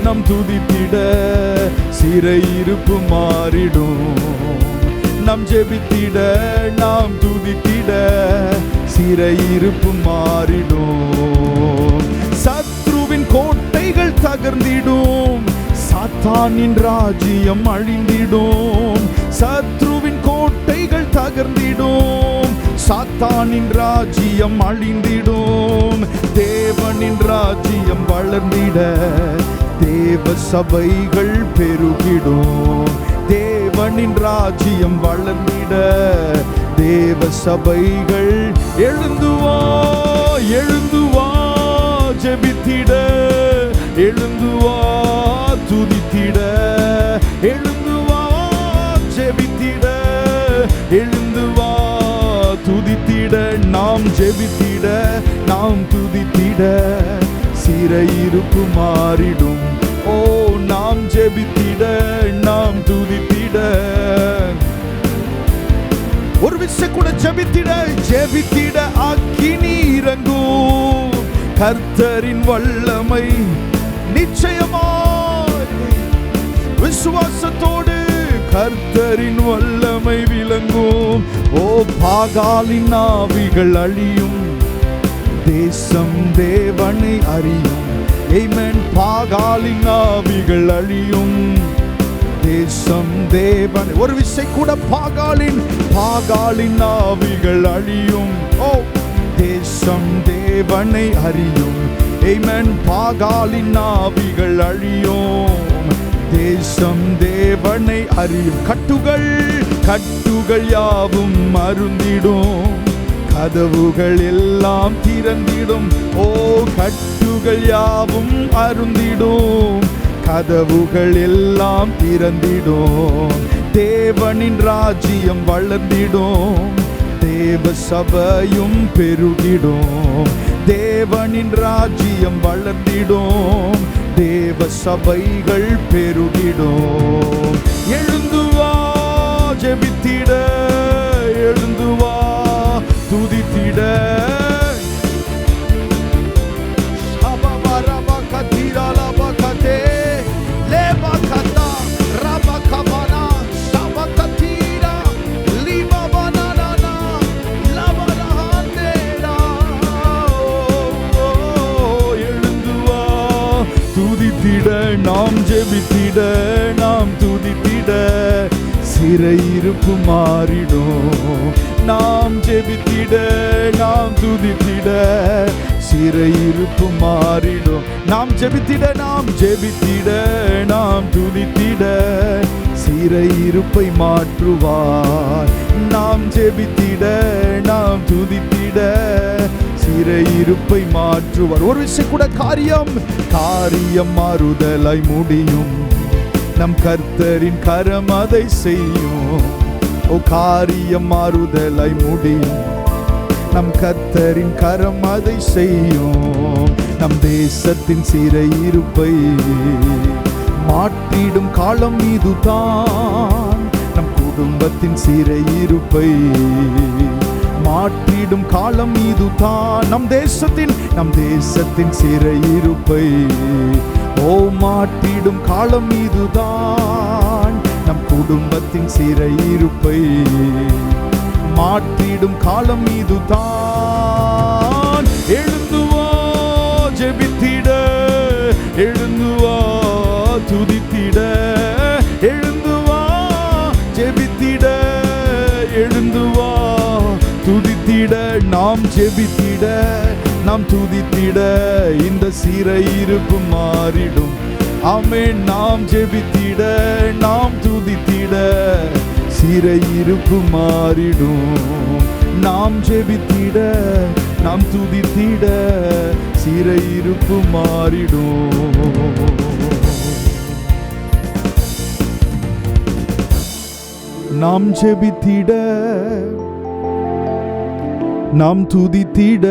நாம் துதித்திட, சிறையிருப்பு மாறிடும். நாம் ஜெபித்திட, நாம் துதித்திட, சிறையிருப்பு மாறிடும். சத்ருவின் கோட்டைகள் தகர்ந்திடும், சாத்தானின் ராஜ்யம் அழிந்திடும். சத்ருவின் கோட்டைகள் தகர்ந்திடும், சாத்தானின் ராஜ்யம் அழிந்திடும். தேவனின் ராஜ்யம் வளர்ந்திட, தேவ சபைகள் பெருகிடும். தேவனின் ராஜ்யம் வளர்ந்திட, தேவ சபைகள். எழுந்து வா, எழுந்து வா ஜெபித்திட, எழுந்து வா துதித்திட, எழுந்து வா ஜெபித்திட, எழுந்து வா துதித்திட. நாம் ஜெபித்திட, நாம் துதித்திட, சிறையிருப்பு மாறிடும். ஓ நாம் ஜெபித்திட, நாம் துதித்திட. ஜெபித்திட ஜெபித்திட அக்கினி இறங்கும். கர்த்தரின் வல்லமை நிச்சயமாய் விசுவாசத்தோடு கர்த்தரின் வல்லமை விளங்கும். ஓ பாகாலின் ஆவிகள் அழியும், தேசம் தேவனை அறியும். ஆமென். பாகாலின் ஆவிகள் அழியும், தேசம் தேவன். ஒரு விசை கூட பாகாலின் ஆவிகள் அழியும். ஓ தேசம் தேவனை அறியும். ஆமென். பாகாலின் ஆவிகள் அழியும், தேசம் தேவனை அறியும். கட்டுகள் யாவும் அருந்திடும், கதவுகள் எல்லாம் திறந்திடும். ஓ கட்டுகள் யாவும் அருந்திடும், கதவுகள் எல்லாம் திறந்திடும். தேவனின் ராஜ்யம் வளர்ந்திடும், தேவ சபையும் பெருகிடும். தேவனின் ராஜ்யம் வளர்ந்திடும், தேவ சபைகள் பெருகிடும். எழுந்து வா ஜெபித்திட, எழுந்து வா துதித்திட. நாம் ஜெபித்திட, நாம் துதித்திட, சிறையிருப்பு மாறிடும். நாம் ஜெபித்திட, நாம் துதித்திட, சிறையிருப்பு மாறிடும். நாம் ஜெபித்திட, நாம் ஜெபித்திட, நாம் துதித்திட, சிறையிருப்பை மாற்றுவார். நாம் ஜெபித்திட, நாம் துதித்திட, சிறையிருப்பை மாற்றுவார். ஒரு விஷயம் கூட காரியம் மாறுதலாய் முடியும், நம் கர்த்தரின் கரம் அதை செய்யும். ஓ காரியம் மாறுதலாய் முடியும், நம் கர்த்தரின் கரம் அதை செய்யும். நம் தேசத்தின் சிறையிருப்பை மாற்றிடும் காலம் இதுதான். நம் குடும்பத்தின் சிறையிருப்பை மாற்றிடும் காலம் இதுதான். நம் தேசத்தின் சிறையிருப்பை ஓ மாற்றிடும் காலம் இதுதான். நம் குடும்பத்தின் சிறையிருப்பை மாற்றிடும் காலம் இதுதான். எழுந்து வா ஜெபித்திட, எழுந்து வா துதித்திட, எழுந்து வா ஜெபித்திட, எழுந்து வா துதித்திட. நாம் ஜெபித்திட, நாம் துதித்திட, இந்த சிறையிருப்பு மாறிடும். ஆமென். நாம் ஜெபித்திட, நாம் துதித்திட, சிறையிருப்பு மாறிடும். நாம் ஜெபித்திட, நாம் துதித்திட, சிறையிருப்பு மாறிடும். நாம் ஜெபித்திட, நாம் துதித்திட,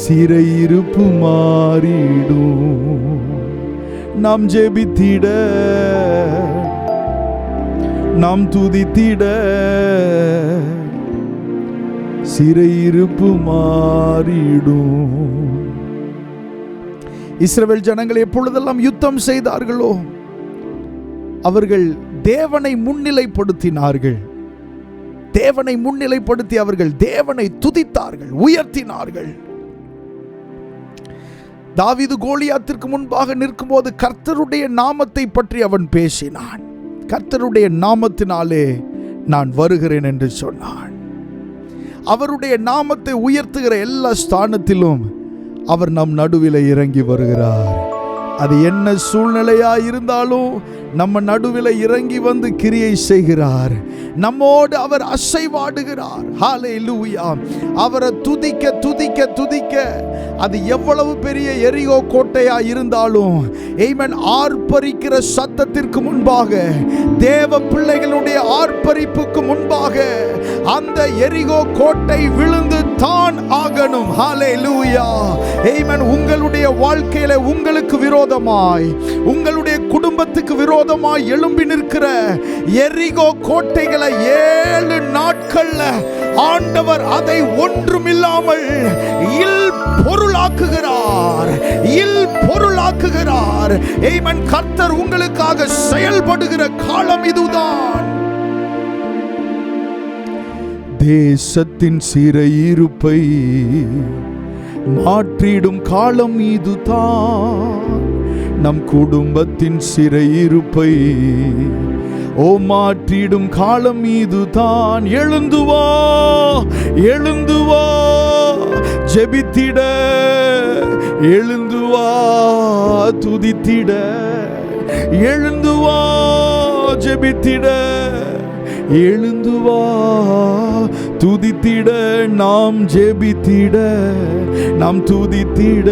சிறையிருப்பு மாறிடும். நாம் ஜெபித்திட, நாம் துதித்திட, சிறையிருப்பு மாறிடும். இஸ்ரவேல் ஜனங்கள் எப்பொழுதெல்லாம் யுத்தம் செய்தார்களோ அவர்கள் தேவனை முன்னிலைப்படுத்தினார்கள். தேவனை முன்னிலைப்படுத்தி அவர்கள் தேவனை துதித்தார்கள், உயர்த்தினார்கள். தாவீது கோலியாத்திற்கு முன்பாக நிற்கும்போது கர்த்தருடைய நாமத்தை பற்றி அவன் பேசினான். கர்த்தருடைய நாமத்தினாலே நான் வருகிறேன் என்று சொன்னான். அவருடைய நாமத்தை உயர்த்துகிற எல்லா ஸ்தானத்திலும் அவர் நம் நடுவில் இறங்கி வருகிறார். அது என்ன சூழ்நிலையா இருந்தாலும் நம்ம நடுவில் இறங்கி வந்து கிரியை செய்கிறார். நம்மோடு அவர் அசைவாடுகிறார். ஹல்லேலூயா. அவரை துதிக்க துதிக்க துதிக்க அது எவ்வளவு பெரிய எரிகோ கோட்டையா இருந்தாலும் ஆமென், ஆர்ப்பரிக்கிற சத்தத்திற்கு முன்பாக, தேவ பிள்ளைகளுடைய ஆர்ப்பரிப்புக்கு முன்பாக அந்த எரிகோ கோட்டை விழுந்து தான் ஆகணும். ஹல்லேலூயா. ஆமென். உங்களுடைய வாழ்க்கையில உங்களுக்கு விரோதமாய், உங்களுடைய குடும்ப குடும்பத்துக்கு விரோதமாய் எழும்பி நிற்கிற எரிகோ கோட்டைகளை 7 நாட்கள்ல ஆண்டவர் அதை ஒன்றுமில்லாமல் பொருளாக்குகிறார். ஆமென். கர்த்தர் உங்களுக்காக செயல்படுகிற காலம் இதுதான். தேசத்தின் சிறையிருப்பை மாற்றிடும் காலம் இதுதான். நம் குடும்பத்தின் சிறையிருப்பை மாற்றிடும் காலம் இதுதான். எழுந்து வா, எழுந்து வா, ஜெபித்திட, எழுந்து வா, துதித்திட, எழுந்து வா, ஜெபித்திட, எழுந்து வா, துதித்திட, நாம் ஜெபித்திட, நாம் துதித்திட,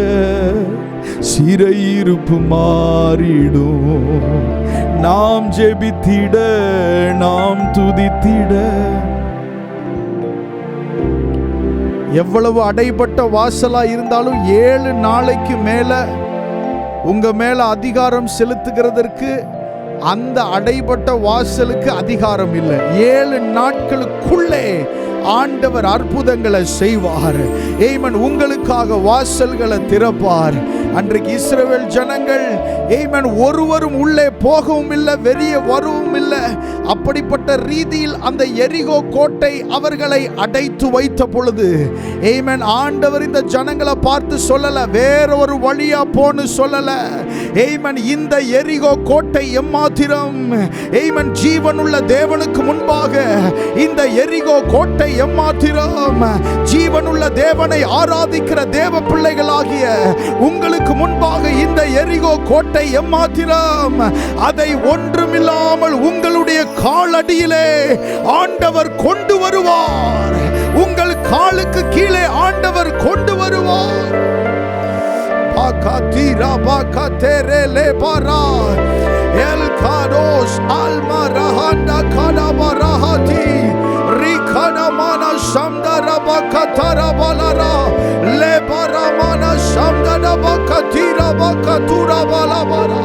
சிறையிருப்பு மாறிடும். நாம் ஜெபித்திட, நாம் துதித்திட. எவ்வளவு அடைபட்ட வாசலா இருந்தாலும் 7 நாளைக்கு மேல உங்க மேல அதிகாரம் செலுத்துகிறதற்கு அந்த அடைபட்ட வாசலுக்கு அதிகாரம் இல்லை. 7 நாட்களுக்குள்ளே ஆண்டவர் அற்புதங்களை செய்வார். ஆமென். உங்களுக்காக வாசல்களை திறப்பார். அன்றைக்கு இஸ்ரவேல் ஜனங்கள் ஆமென் ஒருவரும் உள்ளே போகவும் இல்லை, வெளியே வரவும் இல்லை. அப்படிப்பட்ட ரீதியில் அந்த எரிகோ கோட்டை அவர்களை அடைத்து வைத்த பொழுது ஆமென் ஆண்டவர் இந்த ஜனங்களை பார்த்து சொல்லல, வேற ஒரு வழியா போன்னு சொல்லல. ஆமென். இந்த எரிகோ கோட்டை எம்மாத்திரம் ஆமென் ஜீவனுள்ள தேவனுக்கு முன்பாக இந்த எரிகோ கோட்டை எம்மாத்திரம் ஜீவனுள்ள தேவனை ஆராதிக்கிற தேவ பிள்ளைகளாகிய உங்களுக்கு முன்பாக இந்த எரிகோ கோட்டை எம்மாத்திரம் அதை ஒன்றுமில்லாமல் உங்களுடைய காலடியிலே ஆண்டவர் கொண்டு வருவார். உங்கள் காலுக்கு கீழே ஆண்டவர் கொண்டு வருவார். பாகாதீரா பாகாதேரேலே பாரா எல் காரோஸ் ஆல்மா ரஹாண்டா காடாபா ரஹாதி ரிகானாமானா சம்தாரா பாகாதாரா பாலாரா லேபாராமானா சம்தாரா பாகாதீரா பாகாதுரா பாலாபாரா.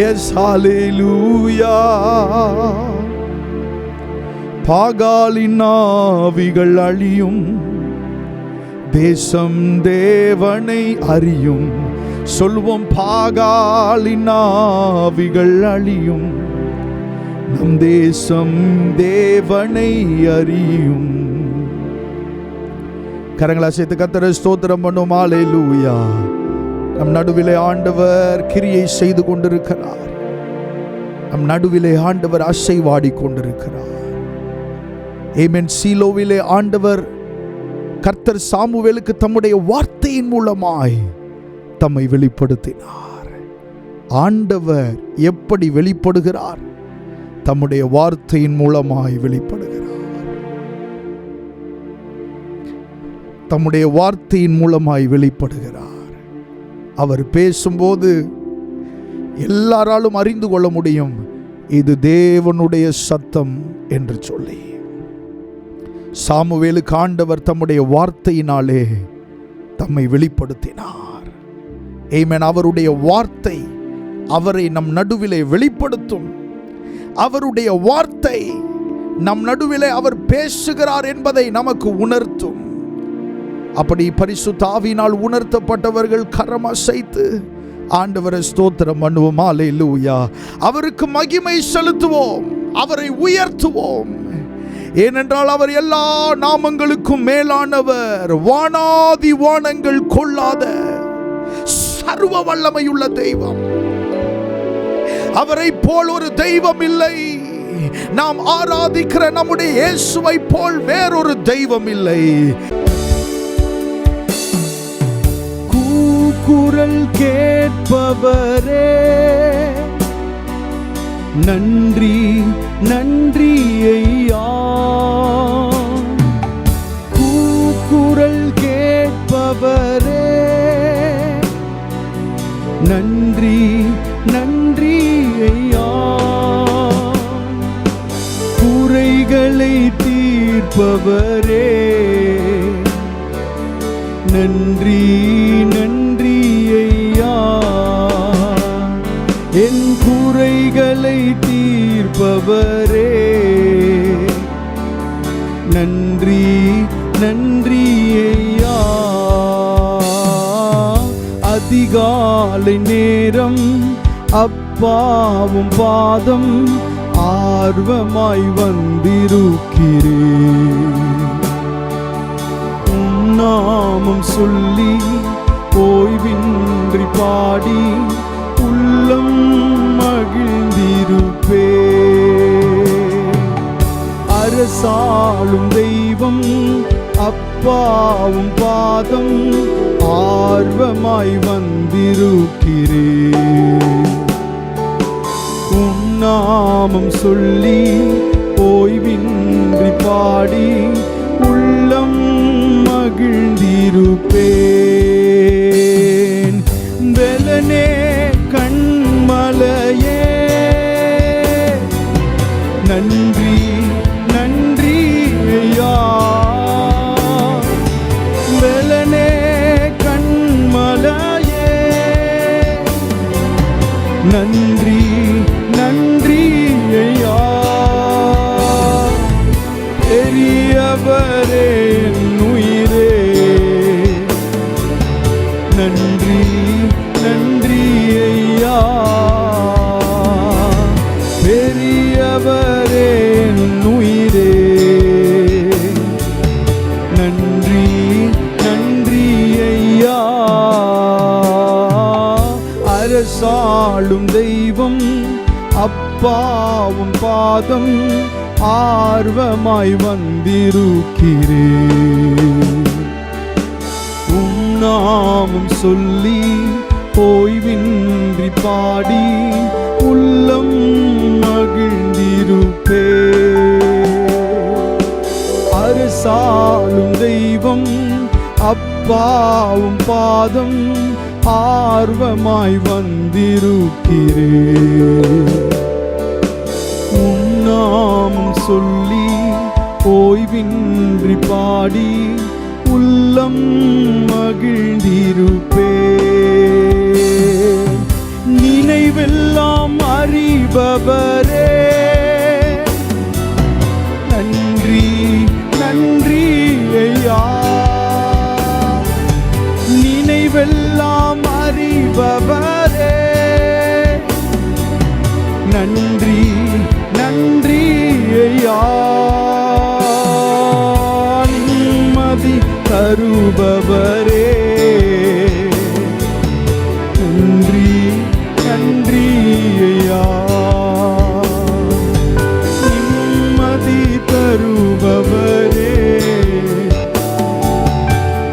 Yes, hallelujah. பாகாலின் ஆவிகள் அழியும், தேசம் தேவனை அறியும். சொல்வோம், பாகாலின் ஆவிகள் அழியும், நம் தேசம் தேவனை அறியும். கரங்களை அசைத்து கர்த்தரை ஸ்தோத்திரம் பண்ணுவோம். ஹல்லேலூயா. நம் நடுவிலே ஆண்டவர் கிரியை செய்து கொண்டிருக்கிறார். நம் நடுவிலே ஆண்டவர் அசைவாடி கொண்டிருக்கிறார். ஆமென். சீலோவிலே ஆண்டவர் கர்த்தர் சாமுவேலுக்கு தம்முடைய வார்த்தையின் மூலமாய் தம்மை வெளிப்படுத்தினார். ஆண்டவர் எப்படி வெளிப்படுகிறார்? தம்முடைய வார்த்தையின் மூலமாய் வெளிப்படுகிறார். தம்முடைய வார்த்தையின் மூலமாய் வெளிப்படுகிறார். அவர் பேசும்போது எல்லாராலும் அறிந்து கொள்ள முடியும் இது தேவனுடைய சத்தம் என்று சொல்லி. சாமுவேலுக்கு ஆண்டவர் தம்முடைய வார்த்தையினாலே தம்மை வெளிப்படுத்தினார். ஆமென். அவருடைய வார்த்தை அவரை நம் நடுவிலே வெளிப்படுத்தும். அவருடைய வார்த்தை நம் நடுவிலே அவர் பேசுகிறார் என்பதை நமக்கு உணர்த்தும். அப்படி பரிசுத்த ஆவியினால் உணர்த்தப்பட்டவர்கள் கரம் அசைத்து ஆண்டவரை ஸ்தோத்திரம் பண்ணுவோம். ஹல்லேலூயா. அவருக்கு மகிமை செலுத்துவோம், அவரை உயர்த்துவோம். ஏனென்றால் அவர் எல்லா நாமங்களுக்கும் மேலானவர், வானாதி வானங்கள் கொள்ளாத சர்வ வல்லமையுள்ள தெய்வம். அவரை போல் ஒரு தெய்வம் இல்லை. நாம் ஆராதிக்கிற நம்முடைய இயேசுவை போல் வேறொரு தெய்வம் இல்லை. குரல் கேட்பவரே நன்றி நன்றி ஐயா. குரல் கேட்பவரே நன்றி நன்றி ஐயா. குறைகளை தீர்ப்பவரே நன்றி நன்றி ஐயா. என் குறைகளை தீர்ப்பவரே, நன்றி நன்றி ஐயா. அதிகாலை நேரம் அப்பாவும் பாதம் ஆர்வமாய் வந்திருக்கிறேன். நாமம் சொல்லி ஓய்வின்றி பாடி உள்ளம் மகிழ்ந்திருப்பே. அரசாளும் தெய்வம் அப்பாவும் பாதம் ஆர்வமாய் வந்திருக்கிறேன். நாமம் சொல்லி ஓய்வின்றி பாடி உள்ளம் மகிழ்ந்திருப்பேன். வெலனே கண்மலையே, நன்றி நன்றி ஐயா. வெலனே கண்மலையே, நன்றி நன்றி ஐயா. பெரியவரே உயிரே, நன்றி நன்றி ஐயா. பெரியவரே உயிரே, நன்றி நன்றி ஐயா. அரசாளும் தெய்வம் அப்பாவும் பாதம் ஆர்வமாய் வந்திருக்கிறேன். நாமம் சொல்லி ஓய்வின்றி பாடி உள்ளம் மகிழ்ந்திருப்பே. அரசாளும் தெய்வம் அப்பாவும் பாதம் ஆர்வமாய் வந்திருக்கிறேன். நாமம் சொல்லி ஓய்வின்றி பாடி உள்ளம் மகிழ்ந்திருப்பே. நினைவெல்லாம் அறிபவரே, நன்றி நன்றி ஐயா. நினைவெல்லாம் அறிபவரே, நன்றி நன்றி ஐயா. நிம்மதி தருபவரே, நன்றி நன்றி ஐயா. நிம்மதி தருபவரே,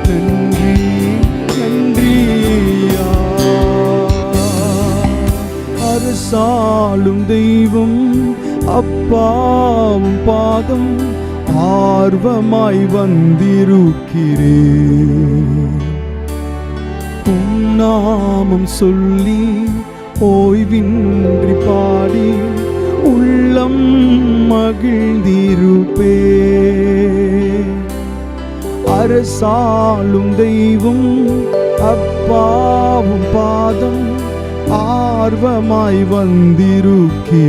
நன்றி நன்றி ஐயா. அரசாளும் தெய்வம் அப்பாவும் பாதம் ஆர்வமாய் வந்திருக்கிறேன். நாமம் சொல்லி ஓய்வின்றி பாடி உள்ளம் மகிழ்ந்திருப்பே. அரசாளும் தெய்வம் அப்பாவும் பாதம் ஆர்வமாய் வந்திருக்கிறேன்.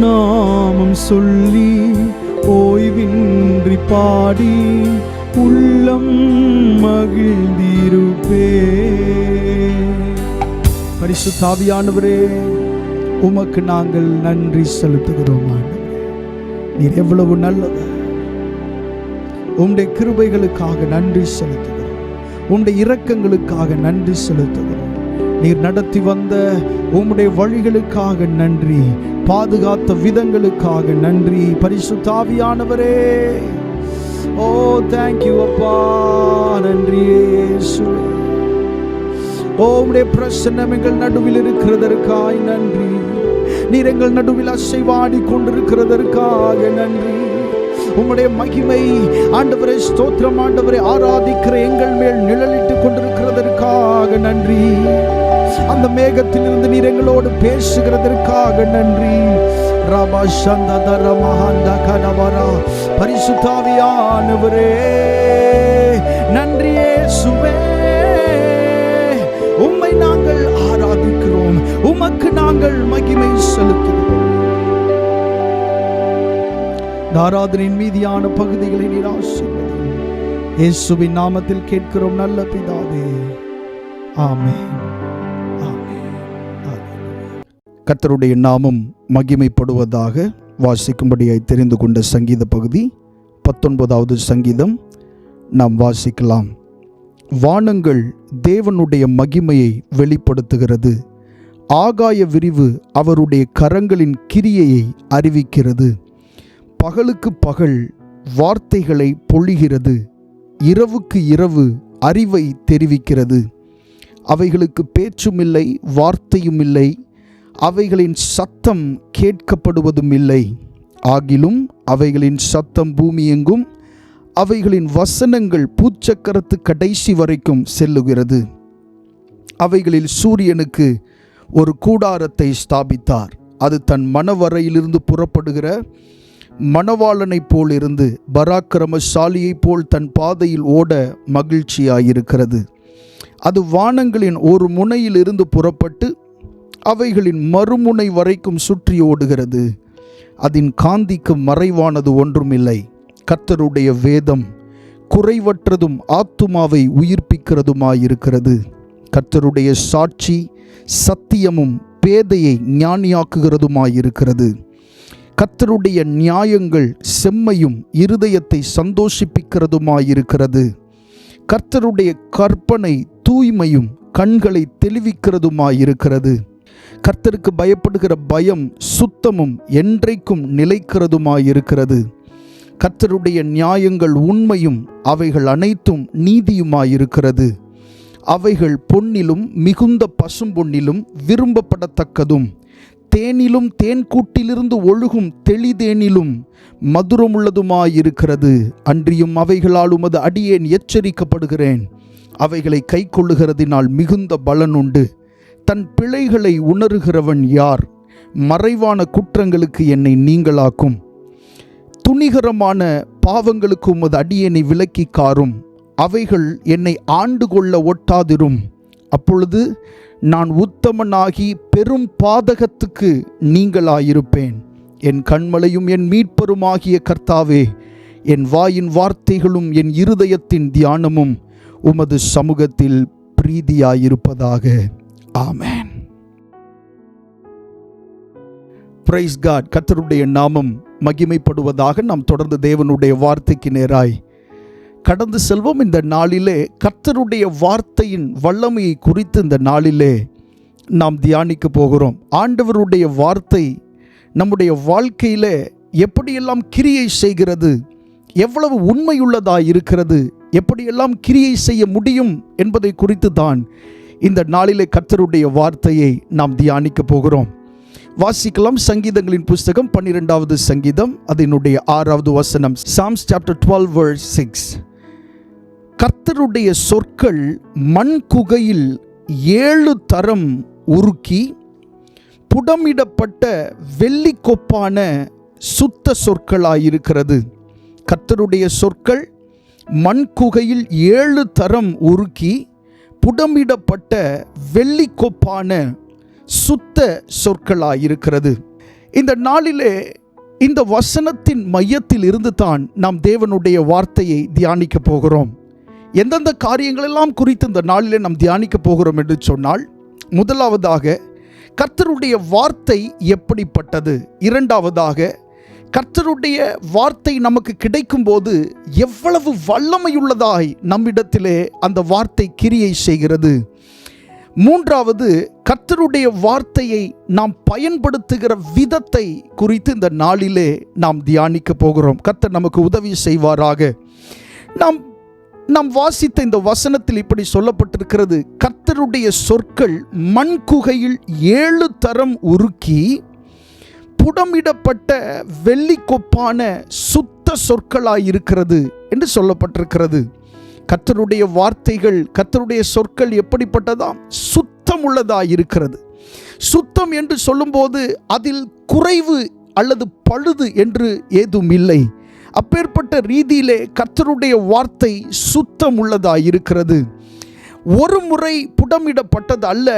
நாமம் சொல்லி ஓய்வின்றி பாடி உள்ளம் மகிழ்ந்திருப்பே. பரிசுத்த ஆவியானவரே, உமக்கு நாங்கள் நன்றி செலுத்துகிறோம். நீர் எவ்வளவு நல்லவர். உம்முடைய கிருபைகளுக்காக நன்றி செலுத்துகிறோம். உம்முடைய இரக்கங்களுக்காக நன்றி செலுத்துகிறோம். நீர் நடத்தி வந்த உம்முடைய வழிகளுக்காக நன்றி. பாதுகாத்த விதங்களுக்காக நன்றி. பரிசுத்த ஆவியானவரே, ஓ தேங்க்யூ அப்பா, நன்றி இயேசுவே. உம்முடைய பிரசன்னம் எங்கள் நடுவில் இருக்கிறதற்காய் நன்றி. நீர் எங்கள் நடுவில் அசைவாடி கொண்டிருக்கிறதற்காக நன்றி. உம்முடைய மகிமை ஆண்டவரே, ஸ்தோத்திரம் ஆண்டவரே, ஆராதிக்கிற எங்கள் மேல் நிழலிட்டு கொண்டிருக்கிறதற்காக நன்றி. அந்த மேகத்திலிருந்து நீர் எங்களோடு பேசுகிறதற்காக நன்றி. ரபா சந்ததர மஹந்த கனவரா. பரிசுத்த ஆவியானவரே, நன்றி இயேசுவே. உம்மை உமக்கு நாங்கள் மகிமை செலுத்துகிறோம். ஆராதனையின் மீதியான பகுதிகளை நீர் ஆசீர்வதியும். இயேசுவின் நாமத்தில் கேட்கிறோம் நல்ல பிதாவே, ஆமென். கர்த்தருடைய நாமம் மகிமைப்படுவதாக. வாசிக்கும்படியாய் தெரிந்து கொண்ட சங்கீத பகுதி 19வது சங்கீதம் நாம் வாசிக்கலாம். வானங்கள் தேவனுடைய மகிமையை வெளிப்படுத்துகிறது. ஆகாய விரிவு அவருடைய கரங்களின் கிரியையை அறிவிக்கிறது. பகலுக்கு பகல் வார்த்தைகளை பொழிகிறது, இரவுக்கு இரவு அறிவை தெரிவிக்கிறது. அவைகளுக்கு பேச்சும் இல்லை, வார்த்தையும் இல்லை, அவைகளின் சத்தம் கேட்கப்படுவதும் இல்லை. ஆகிலும் அவைகளின் சத்தம் பூமி எங்கும், அவைகளின் வசனங்கள் பூச்சக்கரத்து கடைசி வரைக்கும் செல்லுகிறது. அவைகளில் சூரியனுக்கு ஒரு கூடாரத்தை ஸ்தாபித்தார். அது தன் மணவரையிலிருந்து புறப்படுகிற மணவாளனைப் போல் இருந்து பராக்கிரமசாலியைப் போல் தன் பாதையில் ஓட மகிழ்ச்சியாயிருக்கிறது. அது வானங்களின் ஒரு முனையிலிருந்து புறப்பட்டு அவைகளின் மறுமுனை வரைக்கும் சுற்றி ஓடுகிறது. அதன் காந்திக்கு மறைவானது ஒன்றுமில்லை. கர்த்தருடைய வேதம் குறைவற்றதும் ஆத்துமாவை உயிர்ப்பிக்கிறதுமாயிருக்கிறது. கர்த்தருடைய சாட்சி சத்தியமும் பேதையை ஞானியாக்குகிறதுமாயிருக்கிறது. கர்த்தருடைய நியாயங்கள் செம்மையும் இருதயத்தை சந்தோஷிப்பிக்கிறதுமாயிருக்கிறது. கர்த்தருடைய கற்பனை தூய்மையும் கண்களை தெளிவிக்கிறதுமாயிருக்கிறது. கர்த்தருக்கு பயப்படுகிற பயம் சுத்தமும் என்றைக்கும் நிலைக்கிறதுமாயிருக்கிறது. கர்த்தருடைய நியாயங்கள் உண்மையும் அவைகள் அனைத்தும் நீதியுமாயிருக்கிறது. அவைகள் பொன்னிலும் மிகுந்த பசும்பொன்னிலும் விரும்பப்படத்தக்கதும் தேனிலும் தேன்கூட்டிலிருந்து ஒழுகும் தெளிதேனிலும் மதுரமுள்ளதுமாயிருக்கிறது. அன்றியும் அவைகளால் உமது அடியேன் எச்சரிக்கப்படுகிறேன். அவைகளை கை கொள்ளுகிறதினால் மிகுந்த பலனுண்டு. தன் பிழைகளை உணர்கிறவன் யார்? மறைவான குற்றங்களுக்கு என்னை நீங்களாக்கும். துணிகரமான பாவங்களுக்கு உமது அடியேனை விலக்கி காரும். அவைகள் என்னை ஆண்டு கொள்ள ஒட்டாதிரும். அப்பொழுது நான் உத்தமனாகி பெரும் பாதகத்துக்கு நீங்களாயிருப்பேன். என் கண்மலையும் என் மீட்பருமாகிய கர்த்தாவே, என் வாயின் வார்த்தைகளும் என் இருதயத்தின் தியானமும் உமது சமூகத்தில் பிரீதியாயிருப்பதாக. ஆமென். Price God. கர்த்தருடைய நாமம் மகிமைப்படுவதாக. நாம் தொடர்ந்து தேவனுடைய வார்த்தைக்கு நேராய் கடந்து செல்வோம். இந்த நாளிலே கர்த்தருடைய வார்த்தையின் வல்லமையை குறித்து இந்த நாளிலே நாம் தியானிக்க போகிறோம். ஆண்டவருடைய வார்த்தை நம்முடைய வாழ்க்கையிலே எப்படியெல்லாம் கிரியை செய்கிறது, எவ்வளவு உண்மையுள்ளதாக இருக்கிறது, எப்படியெல்லாம் கிரியை செய்ய முடியும் என்பதை குறித்து தான் இந்த நாளிலே கர்த்தருடைய வார்த்தையை நாம் தியானிக்க போகிறோம். வாசிக்கலாம். சங்கீதங்களின் புஸ்தகம் 12வது சங்கீதம் அதனுடைய 6வது வசனம். Psalms chapter 12 verse 6. கர்த்தருடைய சொற்கள் மண் குகையில் 7 தரம் உருக்கி புடமிடப்பட்ட வெள்ளிக்கொப்பான சுத்த சொற்களாயிருக்கிறது. கர்த்தருடைய சொற்கள் மண் குகையில் 7 தரம் உருக்கி புடமிடப்பட்ட வெள்ளிக்கொப்பான சுத்த சொற்களாயிருக்கிறது. இந்த நாளிலே இந்த வசனத்தின் மையத்தில் இருந்து தான் நாம் தேவனுடைய வார்த்தையை தியானிக்க போகிறோம். எந்தெந்த காரியங்களெல்லாம் குறித்து இந்த நாளிலே நாம் தியானிக்க போகிறோம் என்று சொன்னால், முதலாவதாக கர்த்தருடைய வார்த்தை எப்படிப்பட்டது, இரண்டாவதாக கர்த்தருடைய வார்த்தை நமக்கு கிடைக்கும் போது எவ்வளவு வல்லமையுள்ளதாய் நம்மிடத்திலே அந்த வார்த்தை கிரியை செய்கிறது, மூன்றாவது கர்த்தருடைய வார்த்தையை நாம் பயன்படுத்துகிற விதத்தை குறித்து இந்த நாளிலே நாம் தியானிக்க போகிறோம். கர்த்தர் நமக்கு உதவி செய்வாராக. நாம் வாசித்த இந்த வசனத்தில் இப்படி சொல்லப்பட்டிருக்கிறது, கர்த்தருடைய சொற்கள் மண் குகையில் 7 தரம் உருக்கி புடமிடப்பட்ட வெள்ளிக்கொப்பான சுத்த சொற்களாயிருக்கிறது என்று சொல்லப்பட்டிருக்கிறது. கர்த்தருடைய வார்த்தைகள், கர்த்தருடைய சொற்கள் எப்படிப்பட்டதாம்? சுத்தம் உள்ளதாயிருக்கிறது. சுத்தம் என்று சொல்லும்போது அதில் குறைவு அல்லது பழுது என்று ஏதும் இல்லை. அப்பேற்பட்ட ரீதியிலே கர்த்தருடைய வார்த்தை சுத்தம் உள்ளதாயிருக்கிறது. ஒரு முறை புடமிடப்பட்டது அல்ல,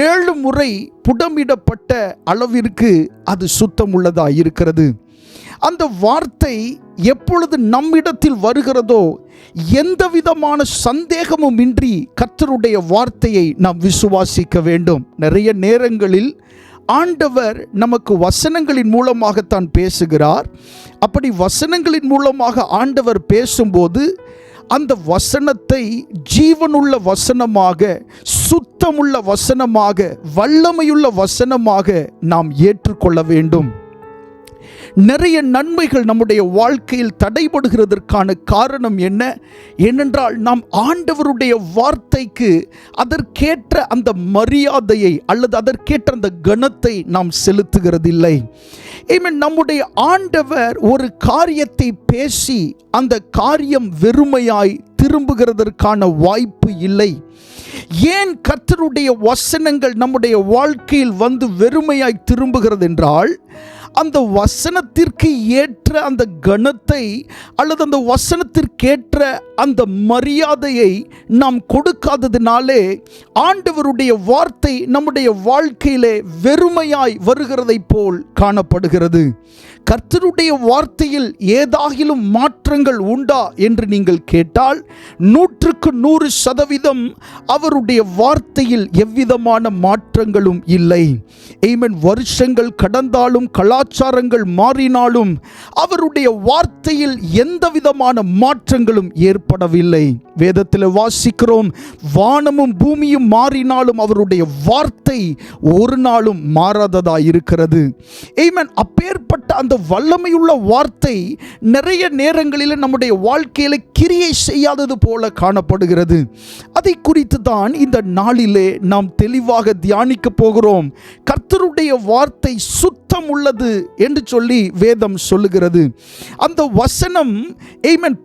7 முறை புடமிடப்பட்ட அளவிற்கு அது சுத்தமுள்ளதாக இருக்கிறது. அந்த வார்த்தை எப்பொழுது நம்மிடத்தில் வருகிறதோ எந்த விதமான சந்தேகமும் இன்றி கர்த்தருடைய வார்த்தையை நாம் விசுவாசிக்க வேண்டும். நிறைய நேரங்களில் ஆண்டவர் நமக்கு வசனங்களின் மூலமாகத்தான் பேசுகிறார். அப்படி வசனங்களின் மூலமாக ஆண்டவர் பேசும்போது அந்த வசனத்தை ஜீவனுள்ள வசனமாக, சுத்தமுள்ள வசனமாக, வல்லமையுள்ள வசனமாக நாம் ஏற்றுக்கொள்ள வேண்டும். நிறைய நன்மைகள் நம்முடைய வாழ்க்கையில் தடைபடுகிறதற்கான காரணம் என்ன? ஏனென்றால் நாம் ஆண்டவருடைய வார்த்தைக்கு அதற்கேற்ற அந்த மரியாதையை அல்லது அதற்கேற்ற அந்த கனத்தை நாம் செலுத்துகிறதில்லை. நம்முடைய ஆண்டவர் ஒரு காரியத்தை பேசி அந்த காரியம் வெறுமையாய் திரும்புகிறதற்கான வாய்ப்பு இல்லை. ஏன் கர்த்தருடைய வசனங்கள் நம்முடைய வாழ்க்கையில் வந்து வெறுமையாய் திரும்புகிறது என்றால், அந்த வசனத்திற்கு ஏற்ற அந்த கனத்தை அல்லது அந்த வசனத்திற்கேற்ற அந்த மரியாதையை நாம் கொடுக்காததினாலே ஆண்டவருடைய வார்த்தை நம்முடைய வாழ்க்கையிலே வெறுமையாய் வருகிறதை போல் காணப்படுகிறது. கர்த்தருடைய வார்த்தையில் ஏதாகிலும் மாற்றங்கள் உண்டா என்று நீங்கள் கேட்டால் 100% அவருடைய வார்த்தையில் எவ்விதமான மாற்றங்களும் இல்லை. வருஷங்கள் கடந்தாலும் கலாச்சாரங்கள் மாறினாலும் அவருடைய வார்த்தையில் எந்த விதமான மாற்றங்களும் ஏற்படவில்லை. வேதத்தில் வாசிக்கிறோம், வானமும் பூமியும் மாறினாலும் அவருடைய வார்த்தை ஒரு நாளும் மாறாததாக இருக்கிறது. அப்பேற்பட்ட அந்த வல்லமையுள்ள வார்த்தை நிறைய நேரங்களில் நம்முடைய வாழ்க்கையில கிரியை செய்யாதது போல காணப்படுகிறது. அதை குறித்து தான் இந்த நாளிலே நாம் தெளிவாக தியானிக்க போகிறோம். கர்த்தருடைய வார்த்தை சுத்தம் உள்ளது என்று சொல்லி வேதம் சொல்லுகிறது. அந்த வசனம்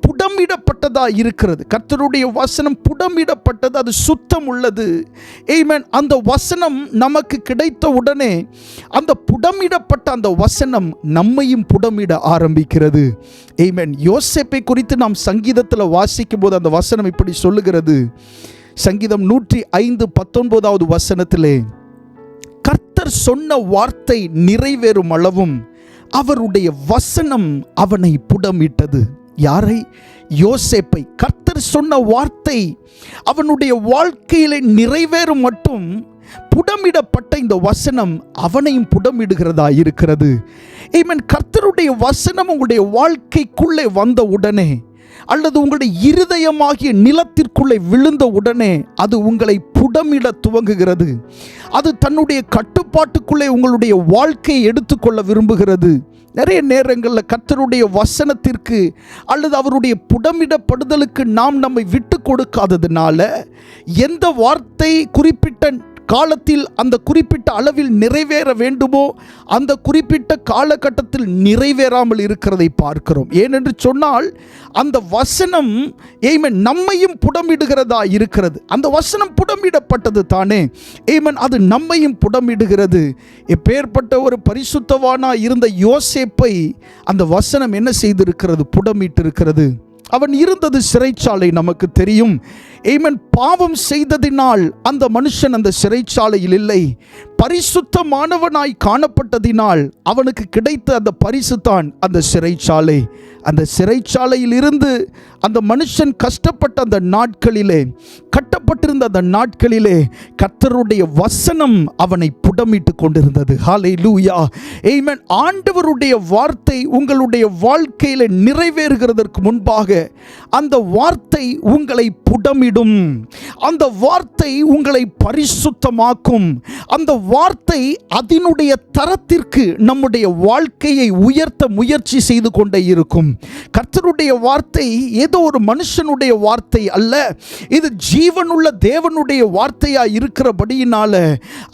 புடமிடப்பட்டதா இருக்கிறது. கர்த்தருடைய வசனம் புடமிடப்பட்டது, அது சுத்தம் உள்ளது. அந்த வசனம் நமக்கு கிடைத்த உடனே அந்த புடமிடப்பட்ட அந்த வசனம் நம்மையும் புடமிட ஆரம்பிக்கிறது. யோசேப்பை குறித்து நாம் சங்கீதத்தில் வாசிக்கும் போது அந்த வசனம் இப்படி சொல்லுகிறது. சங்கீதம் 105:19 வசனத்திலே, கர்த்தர் சொன்ன வார்த்தை நிறைவேறும் அளவும் அவருடைய வசனம் அவனை புடமிட்டது. யாரை? யோசேப்பை. கர்த்தர் சொன்ன வார்த்தை அவனுடைய வாழ்க்கையிலே நிறைவேறும் மட்டும் புடமிடப்பட்ட இந்த வசனம் அவனையும் புடமிடுகிறதா இருக்கிறது. கர்த்தருடைய வசனம் உங்களுடைய வாழ்க்கைக்குள்ளே வந்த உடனே அல்லது உங்களுடைய இருதயமாகிய நிலத்திற்குள்ளே விழுந்த உடனே அது உங்களை புடமிட துவங்குகிறது. அது தன்னுடைய கட்டுப்பாட்டுக்குள்ளே உங்களுடைய வாழ்க்கையை எடுத்துக்கொள்ள விரும்புகிறது. நிறைய நேரங்களில் கர்த்தருடைய வசனத்திற்கு அல்லது அவருடைய புடமிடப்படுதலுக்கு நாம் நம்மை விட்டு கொடுக்காததுனால எந்த வார்த்தை குறிப்பிட்ட காலத்தில் அந்த குறிப்பிட்ட அளவில் நிறைவேற வேண்டுமோ அந்த குறிப்பிட்ட காலகட்டத்தில் நிறைவேறாமல் இருக்கிறதை பார்க்கிறோம். ஏனென்று சொன்னால் அந்த வசனம் நம்மையும் புடமிடுகிறதா இருக்கிறது. அந்த வசனம் புடமிடப்பட்டது தானே, அது நம்மையும் புடமிடுகிறது. எப்பேற்பட்ட ஒரு பரிசுத்தவானா இருந்த யோசேப்பை அந்த வசனம் என்ன செய்திருக்கிறது? புடமிட்டிருக்கிறது. அவன் இருந்தது சிறைச்சாலை, நமக்கு தெரியும். பாவம் செய்ததினால் அந்த மனுஷன் அந்த சிறைச்சாலையில் இல்லை. பரிசுத்தமானவனாய் காணப்பட்டதினால் அவனுக்கு கிடைத்த அந்த பரிசுத்தான் அந்த சிறைச்சாலை. அந்த சிறைச்சாலையில் இருந்து அந்த மனுஷன் கஷ்டப்பட்ட அந்த நாட்களிலே, கட்டப்பட்டிருந்த அந்த நாட்களிலே கர்த்தருடைய வசனம் அவனை புடமிட்டு கொண்டிருந்தது. ஹல்லேலூயா. ஆமென். ஆண்டவருடைய வார்த்தை உங்களுடைய வாழ்க்கையில நிறைவேறுகிறதற்கு முன்பாக அந்த வார்த்தை உங்களை புடமிடும். அந்த வார்த்தை உங்களை பரிசுத்தமாக்கும். அந்த வார்த்தை அதனுடைய தரத்திற்கு நம்முடைய வாழ்க்கையை உயர்த்த முயற்சி செய்து கொண்டே இருக்கும். கர்த்தருடைய வார்த்தை ஏதோ ஒரு மனுஷனுடைய வார்த்தை அல்ல, இது ஜீவனுள்ள தேவனுடைய வார்த்தையா இருக்கிறபடியினால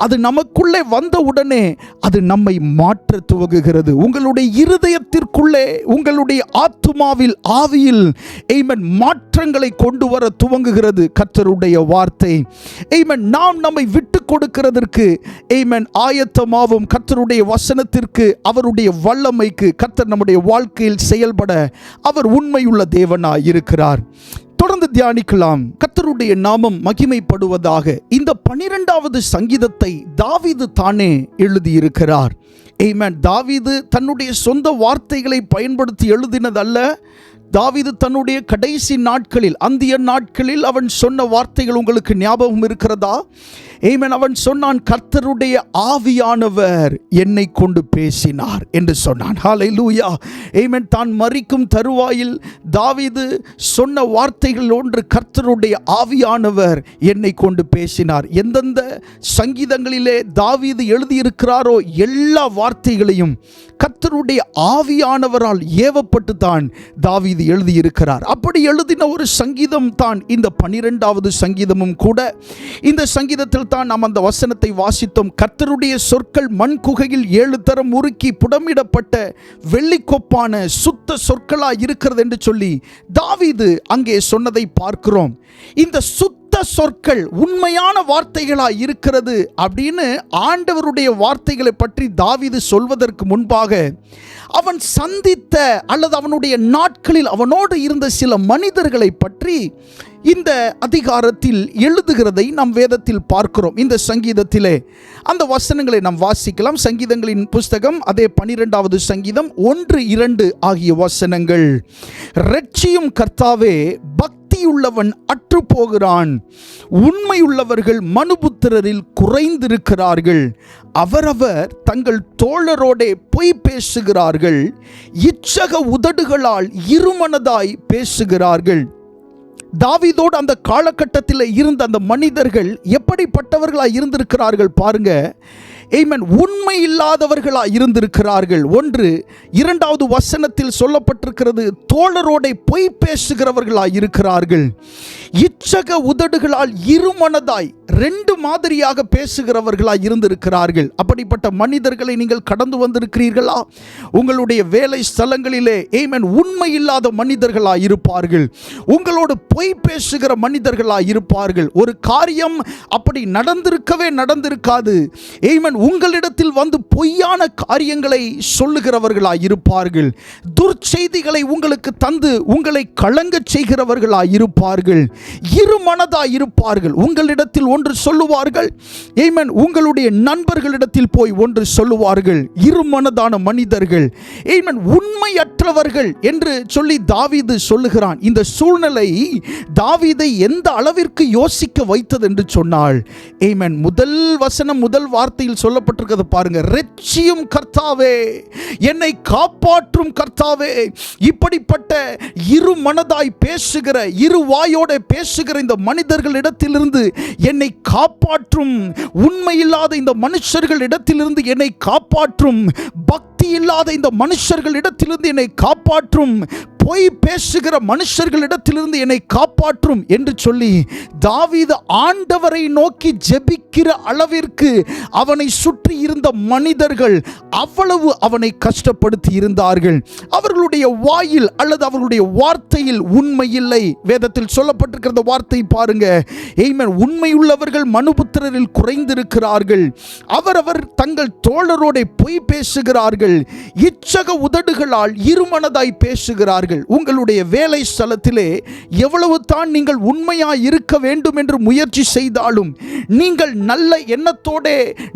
அது நமக்குள்ளே வந்த உடனே அது நம்மை மாற்ற துவங்குகிறது. உங்களுடைய இருதயத்திற்குள்ளே, உங்களுடைய ஆத்துமாவில், ஆவியில் மாற்றங்களை கொண்டு வர துவங்குகிறது கர்த்தருடைய வார்த்தை. நாம் நம்மை விட்டு கொடுக்கிறதற்கு ஆயத்தமாவும் கர்த்தருடைய வசனத்திற்கு, அவருடைய வல்லமைக்கு. கர்த்தர் நம்முடைய வாழ்க்கையில் செயல்பட அவர் உண்மையுள்ள தேவனாய் இருக்கிறார். தொடர்ந்து தியானிக்கலாம். கர்த்தருடைய நாமம் மகிமைப்படுவதாக. இந்த 12வது சங்கீதத்தை தாவீது தானே எழுதியிருக்கிறார். ஆமென். தாவீது தன்னுடைய சொந்த வார்த்தைகளை பயன்படுத்தி எழுதினதல்ல. தாவீது தன்னுடைய கடைசி நாட்களில், அந்திய நாட்களில் அவன் சொன்ன வார்த்தைகள் உங்களுக்கு ஞாபகம் இருக்கிறதா? ஆமென். அவன் சொன்னான், கர்த்தருடைய ஆவியானவர் என்னை கொண்டு பேசினார் என்று சொன்னான். ஹல்லேலூயா. ஆமென். தான் மரிக்கும் தருவாயில் தாவீது சொன்ன வார்த்தைகள் ஒன்று, கர்த்தருடைய ஆவியானவர் என்னை கொண்டு பேசினார். எந்தெந்த சங்கீதங்களிலே தாவீது எழுதியிருக்கிறாரோ எல்லா வார்த்தைகளையும் கர்த்தருடைய ஆவியானவரால் ஏவப்பட்டு தான் தாவீது எழுதியிருக்கிறார். அப்படி எழுதின ஒரு சங்கீதம் தான் இந்த 12வது சங்கீதமும் கூட. இந்த சங்கீதத்தில் தான் நாம் அந்த வசனத்தை வாசித்தோம். கர்த்தருடைய சொற்கள் மண் குகையில் 7 தரம் உருக்கி புடமிடப்பட்ட வெள்ளிக்கொப்பான சுத்த சொற்களாய் இருக்கிறது என்று சொல்லி தாவீது அங்கே சொன்னதை பார்க்கிறோம். இந்த சுத்த சொற்கள் உண்மையான வார்த்தைகளாய் இருக்கிறது அப்படின்னு ஆண்டவருடைய வார்த்தைகளை பற்றி தாவீது சொல்வதற்கு முன்பாக அவன் சந்தித்த அல்லது அவனுடைய நாட்களில் அவனோடு இருந்த சில மனிதர்களை பற்றி இந்த அதிகாரத்தில் எழுதுகிறதை நாம் வேதத்தில் பார்க்கிறோம். இந்த சங்கீதத்திலே அந்த வசனங்களை நாம் வாசிக்கலாம். சங்கீதங்களின் புஸ்தகம் அதே 12வது சங்கீதம் 1, 2 ஆகிய வசனங்கள். இரட்சியும் கர்த்தாவே, பக்தியுள்ளவன் அற்று போகிறான், உண்மையுள்ளவர்கள் மனுபுத்திரரில் குறைந்திருக்கிறார்கள், அவரவர் தங்கள் தோழரோடே பொய் பேசுகிறார்கள், இச்சக உதடுகளால் இருமனதாய் பேசுகிறார்கள். தாவீதோடு அந்த காலகட்டத்தில் இருந்த அந்த மனிதர்கள் எப்படிப்பட்டவர்களாய் இருந்திருக்கிறார்கள் பாருங்க. ஆமென். உண்மை இல்லாதவர்களாய் இருந்திருக்கிறார்கள். 1, 2வது வசனத்தில் சொல்லப்பட்டிருக்கிறது, தோழரோட பொய் பேசுகிறவர்களாய் இருக்கிறார்கள், இச்சக உதடுகளால் இருமனதாய் 2 மாதிரியாக பேசுகிறவர்களாய் இருந்திருக்கிறார்கள். அப்படிப்பட்ட மனிதர்களை நீங்கள் கடந்து வந்திருக்கிறீர்களா? உங்களுடைய வேலை ஸ்தலங்களிலே ஆமென் உண்மை இல்லாத மனிதர்களாய் இருப்பார்கள், உங்களோடு பொய் பேசுகிற மனிதர்களாய் இருப்பார்கள். ஒரு காரியம் அப்படி நடந்திருக்கவே நடந்திருக்காது. ஆமென். உங்களிடத்தில் வந்து பொய்யான காரியங்களை சொல்லுகிறவர்களாய் இருப்பார்கள், துர்ச்செய்திகளை உங்களுக்கு தந்து உங்களை கலங்கச் செய்கிறவர்களாய் இருப்பார்கள், இருமனதாய் இருப்பார்கள். உங்களிடத்தில் ஒன்று சொல்லுவார்கள், ஆமென், உங்களுடைய நண்பர்களிடத்தில் போய் ஒன்று சொல்லுவார்கள். இருமனதான மனிதர்கள், ஆமென், உண்மையற்றவர்கள் என்று சொல்லி தாவீது சொல்லுகிறான். இந்த சூழ்நிலை தாவீதை எந்த அளவிற்கு யோசிக்க வைத்தது என்று சொன்னால், ஆமென், முதல் வசனம் முதல் வார்த்தையில் சொல்லப்பட்டிருக்கிறது பாருங்க, இரட்சியும் கர்த்தாவே, என்னை காப்பாற்றும் கர்த்தாவே. இப்படிப்பட்ட இரு மனதாய் பேசுகிற, இரு வாயோட பேசுகிற இந்த மனிதர்களிடத்திலிருந்து என்னை காப்பாற்றும், உண்மையில்லாத இந்த மனுஷர்களிடத்திலிருந்து என்னை காப்பாற்றும், பக்தி இல்லாத இந்த மனுஷர்களிடத்திலிருந்து என்னை காப்பாற்றும், பொய் பேசுகிற மனுஷர்களிடத்திலிருந்து என்னை காப்பாற்றும் என்று சொல்லி தாவீது ஆண்டவரை நோக்கி ஜெபிக்கிற அளவிற்கு அவனை சுற்றி இருந்த மனிதர்கள் அவ்வளவு அவனை கஷ்டப்படுத்தி இருந்தார்கள். அவர்களுடைய வாயில் அல்லது அவர்களுடைய வார்த்தையில் உண்மை இல்லை. வேதத்தில் சொல்லப்பட்டிருக்கிற வார்த்தை பாருங்க, ஆமென், உண்மையுள்ளவர்கள் மனுபுத்திரரில் குறைந்திருக்கிறார்கள், அவரவர் தங்கள் தோழரோட பொய் பேசுகிறார்கள், இச்சக உதடுகளால் இருமனதாய் பேசுகிறார்கள். உங்களுடைய வேலை ஸ்தலத்திலே எவ்வளவு தான் நீங்கள் உண்மையாய் இருக்க வேண்டும் என்று முயற்சி செய்தாலும், நீங்கள் நல்ல எண்ணத்தோட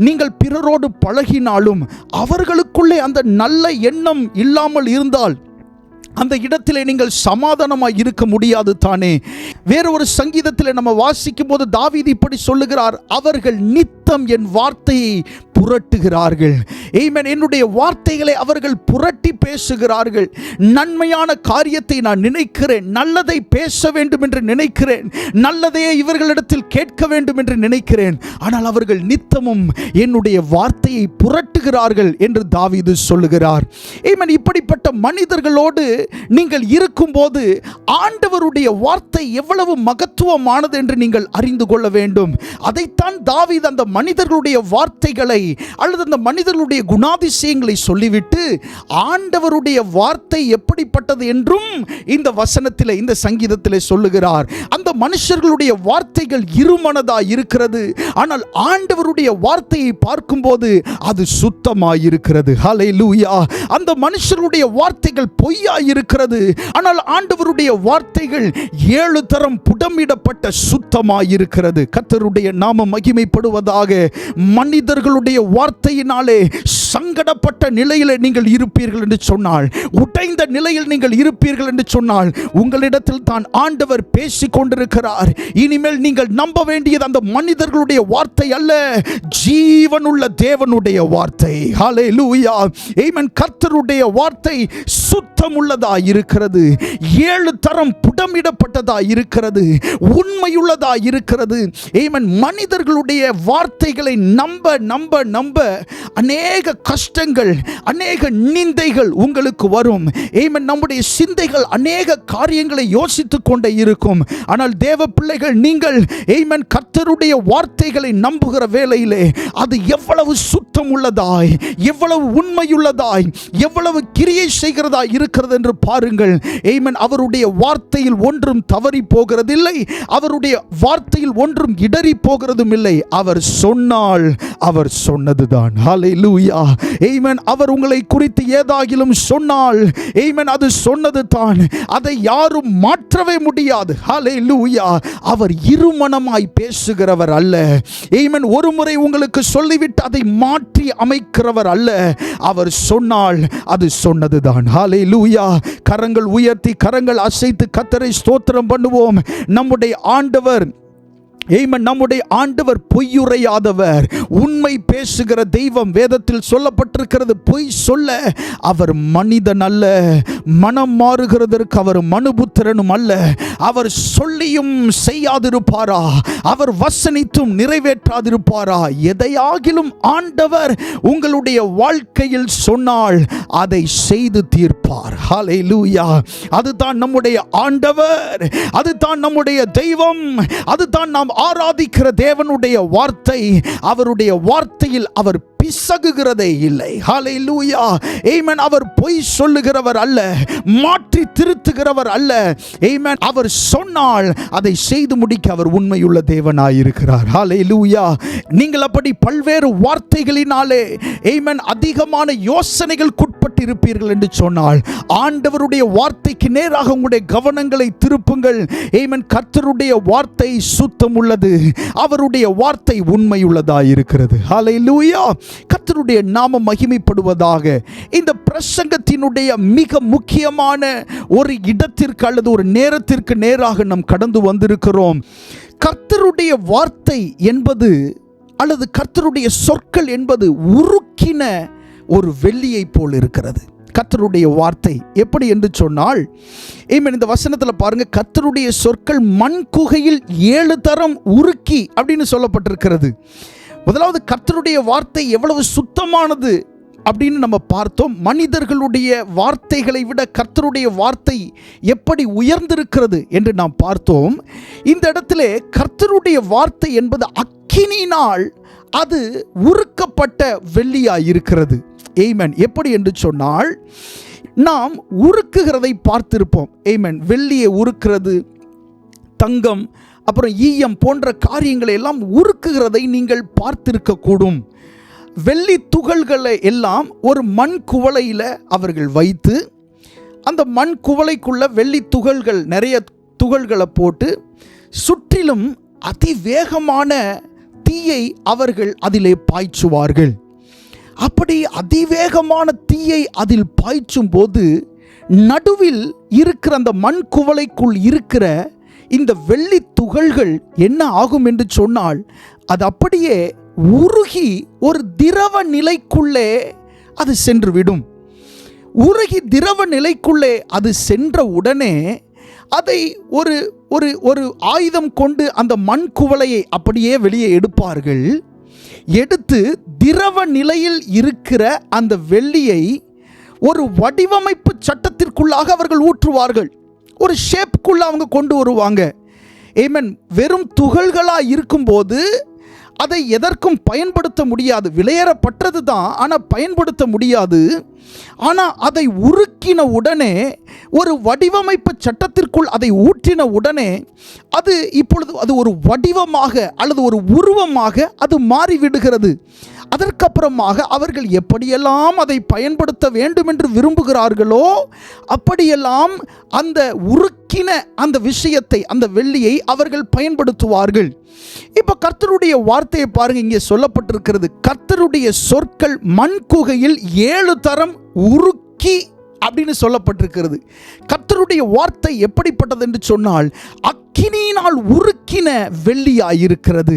நீங்கள் பிறரோடு பழகினாலும், அவர்களுக்குள்ளே அந்த நல்ல எண்ணம் இல்லாமல் இருந்தால் அந்த இடத்திலே நீங்கள் சமாதானமாய் இருக்க முடியாது தானே. வேற ஒரு சங்கீதத்தில் நம்ம வாசிக்கும் போது தாவீது இப்படி சொல்லுகிறார், அவர்கள் நித்தம் என் வார்த்தையை புரட்டுகிறார்கள். ஆமென். என்னுடைய வார்த்தைகளை அவர்கள் புரட்டி பேசுகிறார்கள். நன்மையான காரியத்தை நான் நினைக்கிறேன், நல்லதை பேச வேண்டும் என்று நினைக்கிறேன், நல்லதையே இவர்களிடத்தில் கேட்க வேண்டும் என்று நினைக்கிறேன், ஆனால் அவர்கள் நித்தமும் என்னுடைய வார்த்தையை புரட்டுகிறார்கள் என்று தாவீது சொல்லுகிறார். ஆமென். இப்படிப்பட்ட மனிதர்களோடு நீங்கள் இருக்கும்போது ஆண்டவருடைய வார்த்தை எவ்வளவு மகத்துவமானது என்று நீங்கள் அறிந்து கொள்ள வேண்டும். அதைத்தான் தாவீது அந்த மனிதர்களுடைய வார்த்தைகளை அல்லது அந்த மனிதர்களுடைய குணாதிசயங்களை சொல்லிவிட்டு ஆண்டவருடைய வார்த்தை எப்படிப்பட்டது என்றும் இந்த வசனத்திலே, இந்த சங்கீதத்திலே சொல்லுகிறார். அந்த மனுஷர்களுடைய வார்த்தைகள் இருமனதாய் இருக்கிறது, ஆனால் ஆண்டவருடைய வார்த்தையை பார்க்கும்போது அது சுத்தமாய் இருக்கிறது. ஹல்லேலூயா. அந்த மனுஷருடைய வார்த்தைகள் பொய்யாய் இருக்கிறது, ஆனால் ஆண்டவருடைய வார்த்தைகள் 7 தரம் புடமிடப்பட்ட சுத்தமாய் இருக்கிறது. கர்த்தருடைய நாமம் மகிமைப்படுவதாக. மனிதர்களுடைய வார்த்தையினாலே சங்கடப்பட்ட நிலையில் நீங்கள் இருப்பீர்கள் என்று சொன்னால், உடைந்த நிலையில் நீங்கள் இருப்பீர்கள் என்று சொன்னால், உங்களிடத்தில் தான் ஆண்டவர் பேசிக் கொண்டிருக்கிறார். இனிமேல் நீங்கள் நம்ப வேண்டியது அந்த மனிதர்களுடைய வார்த்தை அல்ல, ஜீவனுள்ள தேவனுடைய வார்த்தை. ஹல்லேலூயா. ஆமென். கர்த்தருடைய வார்த்தை சுத்தமுள்ளதாய் இருக்கிறது, 7 தரம் புடமிடப்பட்டதாய் இருக்கிறது, உண்மையுள்ளதாய் இருக்கிறது. ஆமென். மனிதர்களுடைய வார்த்தைகளை நம்ப நம்ப நம்ப அநேக கஷ்டங்கள், அநேக நிந்தைகள் உங்களுக்கு வரும். ஆமென். நம்முடைய சிந்தைகள் அநேக காரியங்களை யோசித்துக் கொண்டே இருக்கும். ஆனால் தேவ பிள்ளைகள், நீங்கள் ஆமென் கர்த்தருடைய வார்த்தைகளை நம்புகிற வேளையிலே அது எவ்வளவு சுத்தம் உள்ளதாய், எவ்வளவு உண்மையுள்ளதாய், எவ்வளவு கிரியை செய்கிறதாய் இருக்கிறது என்று பாருங்கள். ஆமென். அவருடைய வார்த்தையில் ஒன்றும் தவறி போகிறதில்லை, அவருடைய வார்த்தையில் ஒன்றும் இடறி போகிறதும் இல்லை. அவர் சொன்னால் அவர் சொன்னதுதான். ஹல்லேலூயா. ஆமென். அவர் உங்களை குறித்து ஏதாகிலும் சொன்னால், ஆமென், அது சொன்னது தான், அதை யாரும் மாற்றவே முடியாது. ஹல்லேலூயா. அவர் இருமனமாய் பேசுகிறவர் அல்ல. ஆமென். ஒரு முறை உங்களுக்கு சொல்லிவிட்டு அதை மாற்றி அமைக்கிறவர் அல்ல. அவர் சொன்னால் அது சொன்னதுதான். ஹல்லேலூயா. கரங்கள் உயர்த்தி, கரங்கள் அசைத்து கர்த்தரை ஸ்தோத்திரம் பண்ணுவோம். நம்முடைய ஆண்டவர், ஆமென், நம்முடைய ஆண்டவர் பொய்யுரையாதவர், உண்மை பேசுகிற தெய்வம். வேதத்தில் சொல்லப்பட்டிருக்கிறது, பொய் சொல்ல அவர் மனிதன் அல்ல, மனம் மாறுகிறதற்கு அவர் மனுபுத்திரனும் அல்ல. அவர் சொல்லியும் செய்யாதிருப்பாரா? அவர் வசனித்தும் நிறைவேற்றாதிருப்பாரா? எதையாகிலும் ஆண்டவர் உங்களுடைய வாழ்க்கையில் சொன்னால் அதை செய்து தீர்ப்பார். ஹல்லேலூயா. அதுதான் நம்முடைய ஆண்டவர், அதுதான் நம்முடைய தெய்வம், அதுதான் நாம் ஆராதிக்கிற தேவனுடைய வார்த்தை. அவருடைய வார்த்தையில் அவர் பிசகுகிறதே இல்லை. ஹல்லேலூயா. ஆமென். அவர் பொய் சொல்லுகிறவர் அல்ல, மாற்றி திருத்துகிறவர் அல்ல. ஆமென். அவர் சொன்னால் அதை செய்து முடிக்க அவர் உண்மையுள்ள தேவனாயிருக்கிறார். ஹல்லேலூயா. நீங்கள் அப்படி பல்வேறு வார்த்தைகளினாலே, ஆமென், அதிகமான யோசனைகளுக்குட்பட்டு இருப்பீர்கள் என்று சொன்னால், ஆண்டவருடைய வார்த்தைக்கு நேராக உங்களுடைய கவனங்களை திருப்புங்கள். ஆமென். கர்த்தருடைய வார்த்தை சுத்தம் உள்ளது, அவருடைய வார்த்தை உண்மையுள்ளதாயிருக்கிறது. ஹல்லேலூயா. கர்த்தருடைய நாமம் மகிமைப்படுவதாக. இந்த பிரசங்கத்தினுடைய மிக முக்கியமான ஒரு இடத்திற்கு அல்லது ஒரு நேரத்திற்கு நேராக நாம் கடந்து வந்திருக்கிறோம். கர்த்தருடைய வார்த்தை என்பது அல்லது கர்த்தருடைய சொற்கள் என்பது உருக்கின ஒரு வெள்ளியை போல் இருக்கிறது. கர்த்தருடைய வார்த்தை எப்படி என்று சொன்னால், இந்த வசனத்தில் பாருங்க, கர்த்தருடைய சொற்கள் மண் குகையில் 7 தரம் உருக்கி அப்படின்னு சொல்லப்பட்டிருக்கிறது. முதலாவது, கர்த்தருடைய வார்த்தை எவ்வளவு சுத்தமானது அப்படின்னு நம்ம பார்த்தோம். மனிதர்களுடைய வார்த்தைகளை விட கர்த்தருடைய வார்த்தை எப்படி உயர்ந்திருக்கிறது என்று நாம் பார்த்தோம். இந்த இடத்துல கர்த்தருடைய வார்த்தை என்பது அக்கினியினால் அது உருக்கப்பட்ட வெள்ளியாய் இருக்கிறது. ஆமென். எப்படி என்று சொன்னால், நாம் உருக்குகிறதை பார்த்திருப்போம். ஆமென். வெள்ளியை உருக்கிறது, தங்கம், அப்புறம் ஈயம் போன்ற காரியங்களை எல்லாம் உருக்குகிறதை நீங்கள் பார்த்திருக்கக்கூடும். வெள்ளி துகள்களை எல்லாம் ஒரு மண் குவளையில் அவர்கள் வைத்து, அந்த மண் குவளைக்குள்ள வெள்ளி துகள்கள், நிறைய துகள்களை போட்டு சுற்றிலும் அதிவேகமான தீயை அவர்கள் அதிலே பாய்ச்சுவார்கள். அப்படி அதிவேகமான தீயை அதில் பாய்ச்சும் போது நடுவில் இருக்கிற அந்த மண் குவளைக்குள் இருக்கிற இந்த வெள்ளி துகள்கள் என்ன ஆகும் என்று சொன்னால், அது அப்படியே உருகி ஒரு திரவ நிலைக்குள்ளே அது சென்று விடும். உருகி திரவ நிலைக்குள்ளே அது சென்ற உடனே அதை ஒரு ஒரு ஒரு ஆயுதம் கொண்டு அந்த மண் குவளையை அப்படியே வெளியே எடுப்பார்கள். எடுத்து திரவ நிலையில் இருக்கிற அந்த வெள்ளியை ஒரு வடிவமைப்பு சட்டத்திற்குள்ளாக அவர்கள் ஊற்றுவார்கள். ஒரு ஷேப்புக்குள்ள அவங்க கொண்டு வருவாங்க. ஆமென். வெறும் துகள்களாக இருக்கும்போது அதை எதற்கும் பயன்படுத்த முடியாது. விலையேறப்பட்டது தான், ஆனால் பயன்படுத்த முடியாது. ஆனால் அதை உருக்கின உடனே, ஒரு வடிவமைப்பு சட்டத்திற்குள் அதை ஊற்றின உடனே அது இப்பொழுது அது ஒரு வடிவமாக அல்லது ஒரு உருவமாக அது மாறிவிடுகிறது. அதற்கப்புறமாக அவர்கள் எப்படியெல்லாம் அதை பயன்படுத்த வேண்டும் என்று விரும்புகிறார்களோ அப்படியெல்லாம் அந்த உருக்கின அந்த விஷயத்தை, அந்த வெள்ளியை அவர்கள் பயன்படுத்துவார்கள். இப்போ கர்த்தருடைய வார்த்தையை பாருங்க, இங்கே சொல்லப்பட்டிருக்கிறது, கர்த்தருடைய சொற்கள் மண் குகையில் 7 தரம் உருக்கி அப்படின்னு சொல்லப்பட்டிருக்கிறது. கர்த்தருடைய வார்த்தை எப்படிப்பட்டது என்று சொன்னால் அக்கினியினால் உருக்கின வெள்ளியாயிருக்கிறது.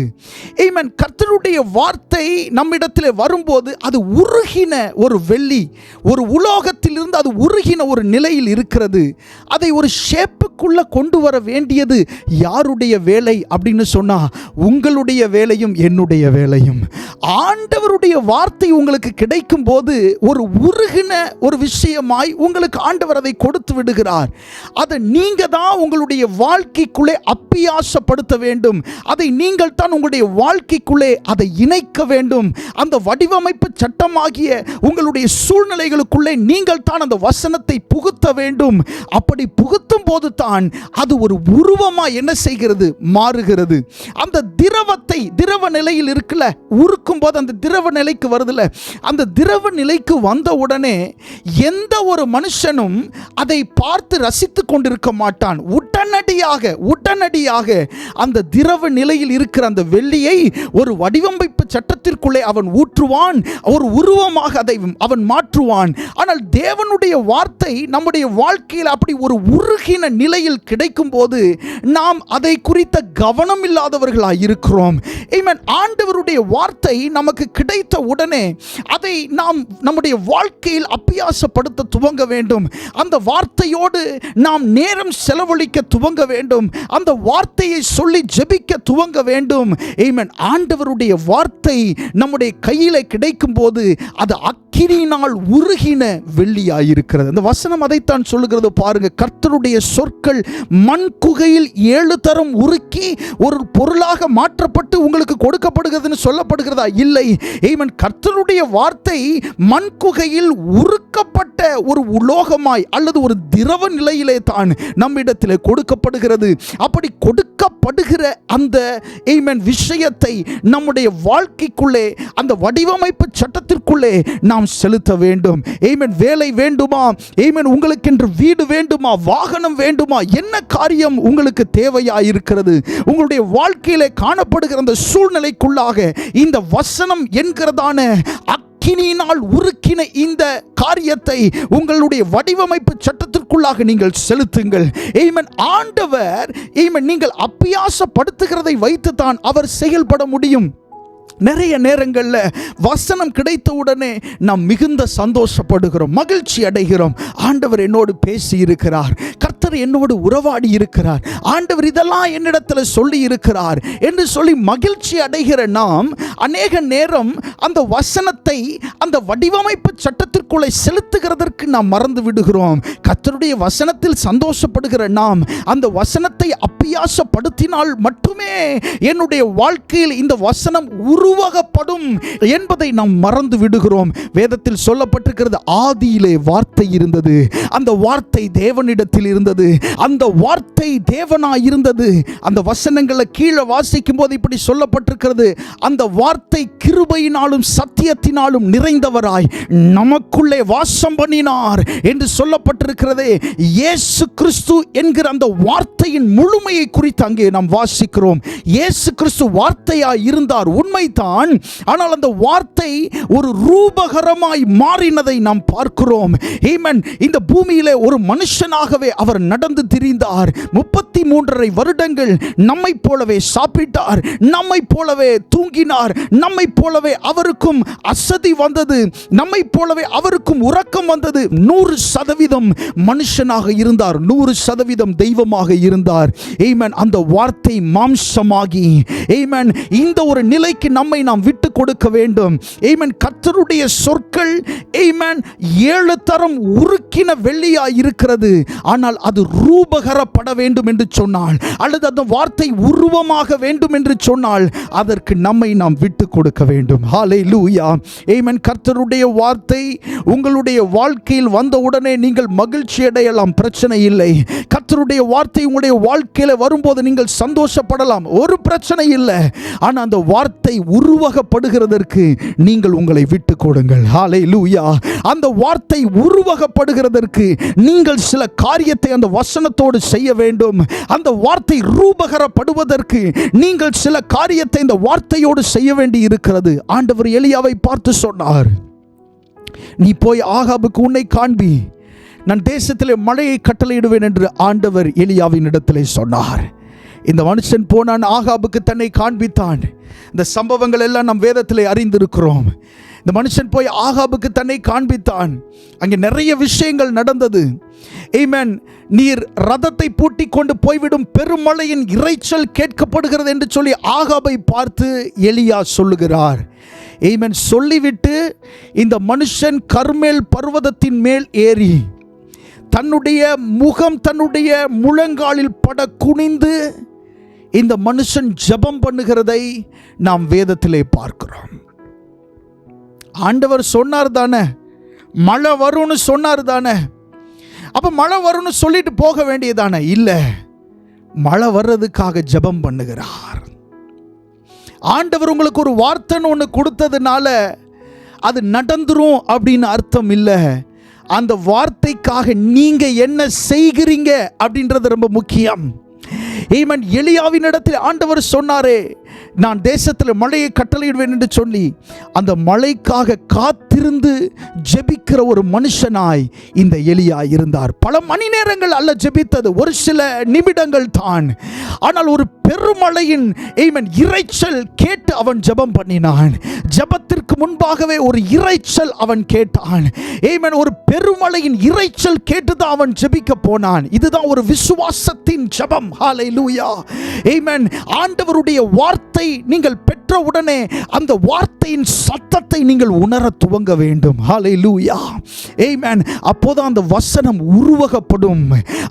ஆமென். கர்த்தருடைய வார்த்தை நம்மிடத்தில் வரும்போது அது உருகின ஒரு வெள்ளி, ஒரு உலோகத்திலிருந்து அது உருகின ஒரு நிலையில் இருக்கிறது. அதை ஒரு ஷேப்புக்குள்ள கொண்டு வர வேண்டியது யாருடைய வேலை அப்படின்னு சொன்னா உங்களுடைய வேலையும் என்னுடைய வேலையும். ஆண்டவருடைய வார்த்தை உங்களுக்கு கிடைக்கும் போது ஒரு உருகின ஒரு விஷயமாய் உங்களுக்கு ஆண்டவர் அதை கொடுத்து விடுகிறார். அதை நீங்க தான் உங்களுடைய வாழ்க்கைக்குள்ளே அப்பியாசப்படுத்த வேண்டும். அதை நீங்கள் தான் உங்களுடைய வாழ்க்கைக்குள்ளே அதை இணைக்க வேண்டும். அந்த வடிவமைப்பு சட்டமாகிய உங்களுடைய சூழ்நிலைகளுக்குள்ளே நீங்கள் தான் அந்த வசனத்தை புகுத்த வேண்டும். அப்படி புகுத்தும் போது தான் அது ஒரு உருவமா என்ன செய்கிறது, மாறுகிறது. அந்த திரவத்தை, திரவ நிலையில் இருக்குல்ல, உருக்கும் போது அந்த திரவ நிலைக்கு வருதுல, அந்த திரவ நிலைக்கு வந்த உடனே எந்த ஒரு மனுஷனும் அதை பார்த்து ரசித்துக் கொண்டிருக்க மாட்டான். உடனடியாக அந்த திரவ நிலையில் இருக்கிற அந்த வெள்ளியை ஒரு வடிவமைப்பு சட்டத்திற்குள்ளே அவன் ஊற்றுவான், ஒரு உருவமாக அதை அவன் மாற்றுவான். ஆனால் தேவனுடைய வார்த்தை நம்முடைய வாழ்க்கையில் அப்படி ஒரு உருகின நிலையில் கிடைக்கும் போது நாம் அதை குறித்த கவனம் இல்லாதவர்களாக இருக்கிறோம். ஆமென். ஆண்டவருடைய வார்த்தை நமக்கு கிடைத்த உடனே அதை நாம் நம்முடைய வாழ்க்கையில் அபியாசப்படுத்த துவங்க வேண்டும். அந்த வார்த்தையோடு நாம் நேரம் செலவழிக்க துவங்க வேண்டும். அந்த வார்த்தையை சொல்லி ஜெபிக்க துவங்க வேண்டும். ஆமென். ஆண்டவருடைய வார்த்தை நம்முடைய கையில் கிடைக்கும் போது அது அக்கினியினால் உருகின வெள்ளியாயிருக்கிறது. அந்த வசனம் அதைத்தான் சொல்லுகிறது. பாருங்க, கர்த்தருடைய சொற்கள் மண் குகையில் 7 தரம் உருக்கி ஒரு பொருளாக மாற்றப்பட்டு உங்களுக்கு கொடுக்கப்படுகிறதுன்னு சொல்லப்படுகிறதா? இல்லை. ஆமென். கர்த்தருடைய வார்த்தை மண் குகையில் உருக்கப்பட்ட ஒரு உலோகமாய் அல்லது ஒரு திரவ நிலையிலே தான் நம்மிடத்தில் கொடுக்கப்படுகிறது. அப்படி கொடுக்கப்படுகிற அந்த ஆமென் விஷயத்தை நம்முடைய வாழ்க்கைக்குள்ளே, அந்த வடிவமைப்பு சட்டத்திற்குள்ளே நாம் செலுத்த வேண்டும். ஆமென். வேலை வேண்டுமா? ஆமென். உங்களுக்கென்று வீடு வேண்டுமா? வாகனம் வேண்டுமா? என்ன காரியம் உங்களுக்கு தேவையாயிருக்கிறது? உங்களுடைய வாழ்க்கையிலே காணப்படுகிற அந்த சூழ்நிலைக்குள்ளாக இந்த வசனம் என்கிறதான அக்கினியினால் உருக்கின இந்த காரியத்தை உங்களுடைய வடிவமைப்பு சட்டத்திற்குள்ளாக நீங்கள் செலுத்துங்கள். ஆமென். ஆண்டவர் ஆமென் நீங்கள் அபியாசப்படுத்துகிறதை வைத்துத்தான் அவர் செயல்பட முடியும். நிறைய நேரங்களில் வசனம் கிடைத்த உடனே நாம் மிகுந்த சந்தோஷப்படுகிறோம், மகிழ்ச்சி அடைகிறோம். ஆண்டவர் என்னோடு பேசி இருக்கிறார், கர்த்தர் என்னோடு உறவாடி இருக்கிறார், ஆண்டவர் இதெல்லாம் என்னிடத்தில் சொல்லி இருக்கிறார் என்று சொல்லி மகிழ்ச்சி அடைகிற நாம் அநேக நேரம் அந்த வசனத்தை அந்த வடிவமைப்பு சட்டத்திற்குள்ளே செலுத்துகிறதற்கு நாம் மறந்து விடுகிறோம். கர்த்தருடைய வசனத்தில் சந்தோஷப்படுகிற நாம் அந்த வசனத்தை அபியாசப்படுத்தினால் மட்டுமே என்னுடைய வாழ்க்கையில் இந்த வசனம் உருவகப்படும் என்பதை நாம் மறந்து விடுகிறோம். வேதத்தில் சொல்லப்பட்டிருக்கிறது, ஆதியிலே வார்த்தை இருந்தது, அந்த வார்த்தை தேவனிடத்தில் இருந்தது, அந்த வார்த்தை தேவனாய் இருந்தது. அந்த வசனங்களை கீழே வாசிக்கும் போது இப்படி சொல்லப்பட்டிருக்கிறது, அந்த வார்த்தை கிருபையினாலும் சத்தியத்தினாலும் நிறைந்தவராய் நமக்குள்ளே வாசம் பண்ணினார் என்று சொல்லப்பட்டிருக்கிறதே. இயேசு கிறிஸ்து என்கிற அந்த வார்த்தையின் முழுமையை குறித்து அங்கே நாம் வாசிக்கிறோம். இயேசு கிறிஸ்து வார்த்தையாய் இருந்தார், உண்மைதான். ஆனால் அந்த வார்த்தை ஒரு ரூபகரமாய் மாறினதை நாம் பார்க்கிறோம். ஆமென். இந்த பூமியிலே ஒரு மனுஷனாகவே அவர் நடந்து திரிந்தார். 33.5 வருடங்கள் நம்மை போலவே சாப்பிட்டார், நம்மை போலவே தூங்கினார், நம்மை போலவே அவருக்கும் அசதி வந்தது, நம்மை போலவே அவருக்கும் உறக்கம் வந்தது. 100% மனுஷனாக இருந்தார், 100% தெய்வமாக இருந்தார். ஆமென். அந்த வார்த்தை மாம்சமாகி, ஆமென், இந்த ஒரு நிலைக்கு நம்மை நாம் விட்டு கொடுக்க வேண்டும். ஆமென். கர்த்தருடைய சொற்கள், ஆமென், 7 தரம் உருக்கின வெள்ளியாய் இருக்கிறது. ஆனால் அது ரூபகரப்பட வேண்டும் என்று சொன்னால், அல்லது அந்த வார்த்தை உருவமாக வேண்டும் என்று சொன்னால், அதற்கு நம்மை நாம் விட்டு கொடுக்க வேண்டும். ஹல்லேலூயா. ஆமென். கர்த்தருடைய வார்த்தை உங்களுடைய வாழ்க்கையில் வந்தவுடனே நீங்கள் மகிழ்ச்சி அடையலாம், பிரச்சனை இல்லை. கர்த்தருடைய வார்த்தை உங்களுடைய வாழ்க்கையில் வரும்போது நீங்கள் சந்தோஷப்படலாம், ஒரு பிரச்சனை இல்லை. ஆனால் அந்த வார்த்தை உருவகப்படுகிறதற்கு நீங்கள் உங்களை விட்டு கொடுங்கள். ஹல்லேலூயா. அந்த வார்த்தை உருவகப்படுகிறதற்கு நீங்கள் சில காரியத்தை அந்த வசனத்தோடு செய்ய வேண்டும். அந்த வார்த்தை ரூபகரப்படுவதற்கு நீங்கள் சில காரியத்தை இந்த வார்த்தையோடு செய்ய வேண்டி இருக்கிறது. ஆண்டவர் எலியாவை பார்த்து சொன்னார், நீ போய் ஆகாபுக்கு உன்னை காண்பி, நான் தேசத்திலே மழையை கட்டளையிடுவேன் என்று ஆண்டவர் எலியாவின் இடத்திலே சொன்னார். இந்த மனுஷன் போனான், ஆகாபுக்கு தன்னை காண்பித்தான். இந்த சம்பவங்கள் எல்லாம் நம் வேதத்திலே அறிந்திருக்கிறோம். இந்த மனுஷன் போய் ஆகாபுக்கு தன்னை காண்பித்தான். அங்கே நிறைய விஷயங்கள் நடந்தது. ஆமென். நீர் ரதத்தை பூட்டி கொண்டு போய்விடும், பெருமழையின் இரைச்சல் கேட்கப்படுகிறது என்று சொல்லி ஆகாபை பார்த்து எலியா சொல்லுகிறார். ஆமென். சொல்லிவிட்டு இந்த மனுஷன் கர்மேல் பர்வதத்தின் மேல் ஏறி தன்னுடைய முகம் தன்னுடைய முழங்காலில் பட குனிந்து இந்த மனுஷன் ஜெபம் பண்ணுகிறதை நாம் வேதத்திலே பார்க்கிறோம். ஆண்டவர் சொன்னார் தானே, மழை வரும்னு சொன்னார் தானே, அப்ப மழை வரும்னு சொல்லிட்டு போக வேண்டியதானே? இல்லை, மழை வர்றதுக்காக ஜெபம் பண்ணுகிறார். ஆண்டவர் உங்களுக்கு ஒரு வார்த்தைன்னு ஒன்று கொடுத்ததுனால அது நடந்துரும் அப்படின்னு அர்த்தம் இல்லை. அந்த வார்த்தைக்காக நீங்க என்ன செய்கிறீங்க அப்படின்றது ரொம்ப முக்கியம். ஆமென். எலியாவின் இடத்தில் ஆண்டவர் சொன்னாரே, நான் தேசத்தில் மழையை கட்டளையிடுவேன் என்று சொல்லி அந்த மழைக்காக காத்திருந்து ஜெபிக்கிற ஒரு மனுஷனாய் இந்த எலியா இருந்தார். பல மணி நேரங்கள் அல்ல ஜெபித்தது, ஒரு சில நிமிடங்கள் தான். ஆனால் ஒரு பெருமழையின் ஆமென் இரைச்சல் கேட்டு அவன் ஜெபம் பண்ணினான். ஜெபத்திற்கு முன்பாகவே ஒரு இரைச்சல் அவன் கேட்டான். ஆமென். ஒரு பெருமழையின் இரைச்சல் கேட்டுதான் அவன் ஜெபிக்க போனான். இதுதான் ஒரு விசுவாசத்தின் ஜெபம். ஹல்லேலூயா. ஆமென். ஆண்டவருடைய வார்த்தை நீங்கள் பெற்றவுடனே அந்த வார்த்தையின் சத்தத்தை நீங்கள் உணர துவங்க வேண்டும். ஹல்லேலூயா. ஆமென். அப்போதான் அந்த வசனம் உருவகப்படும்,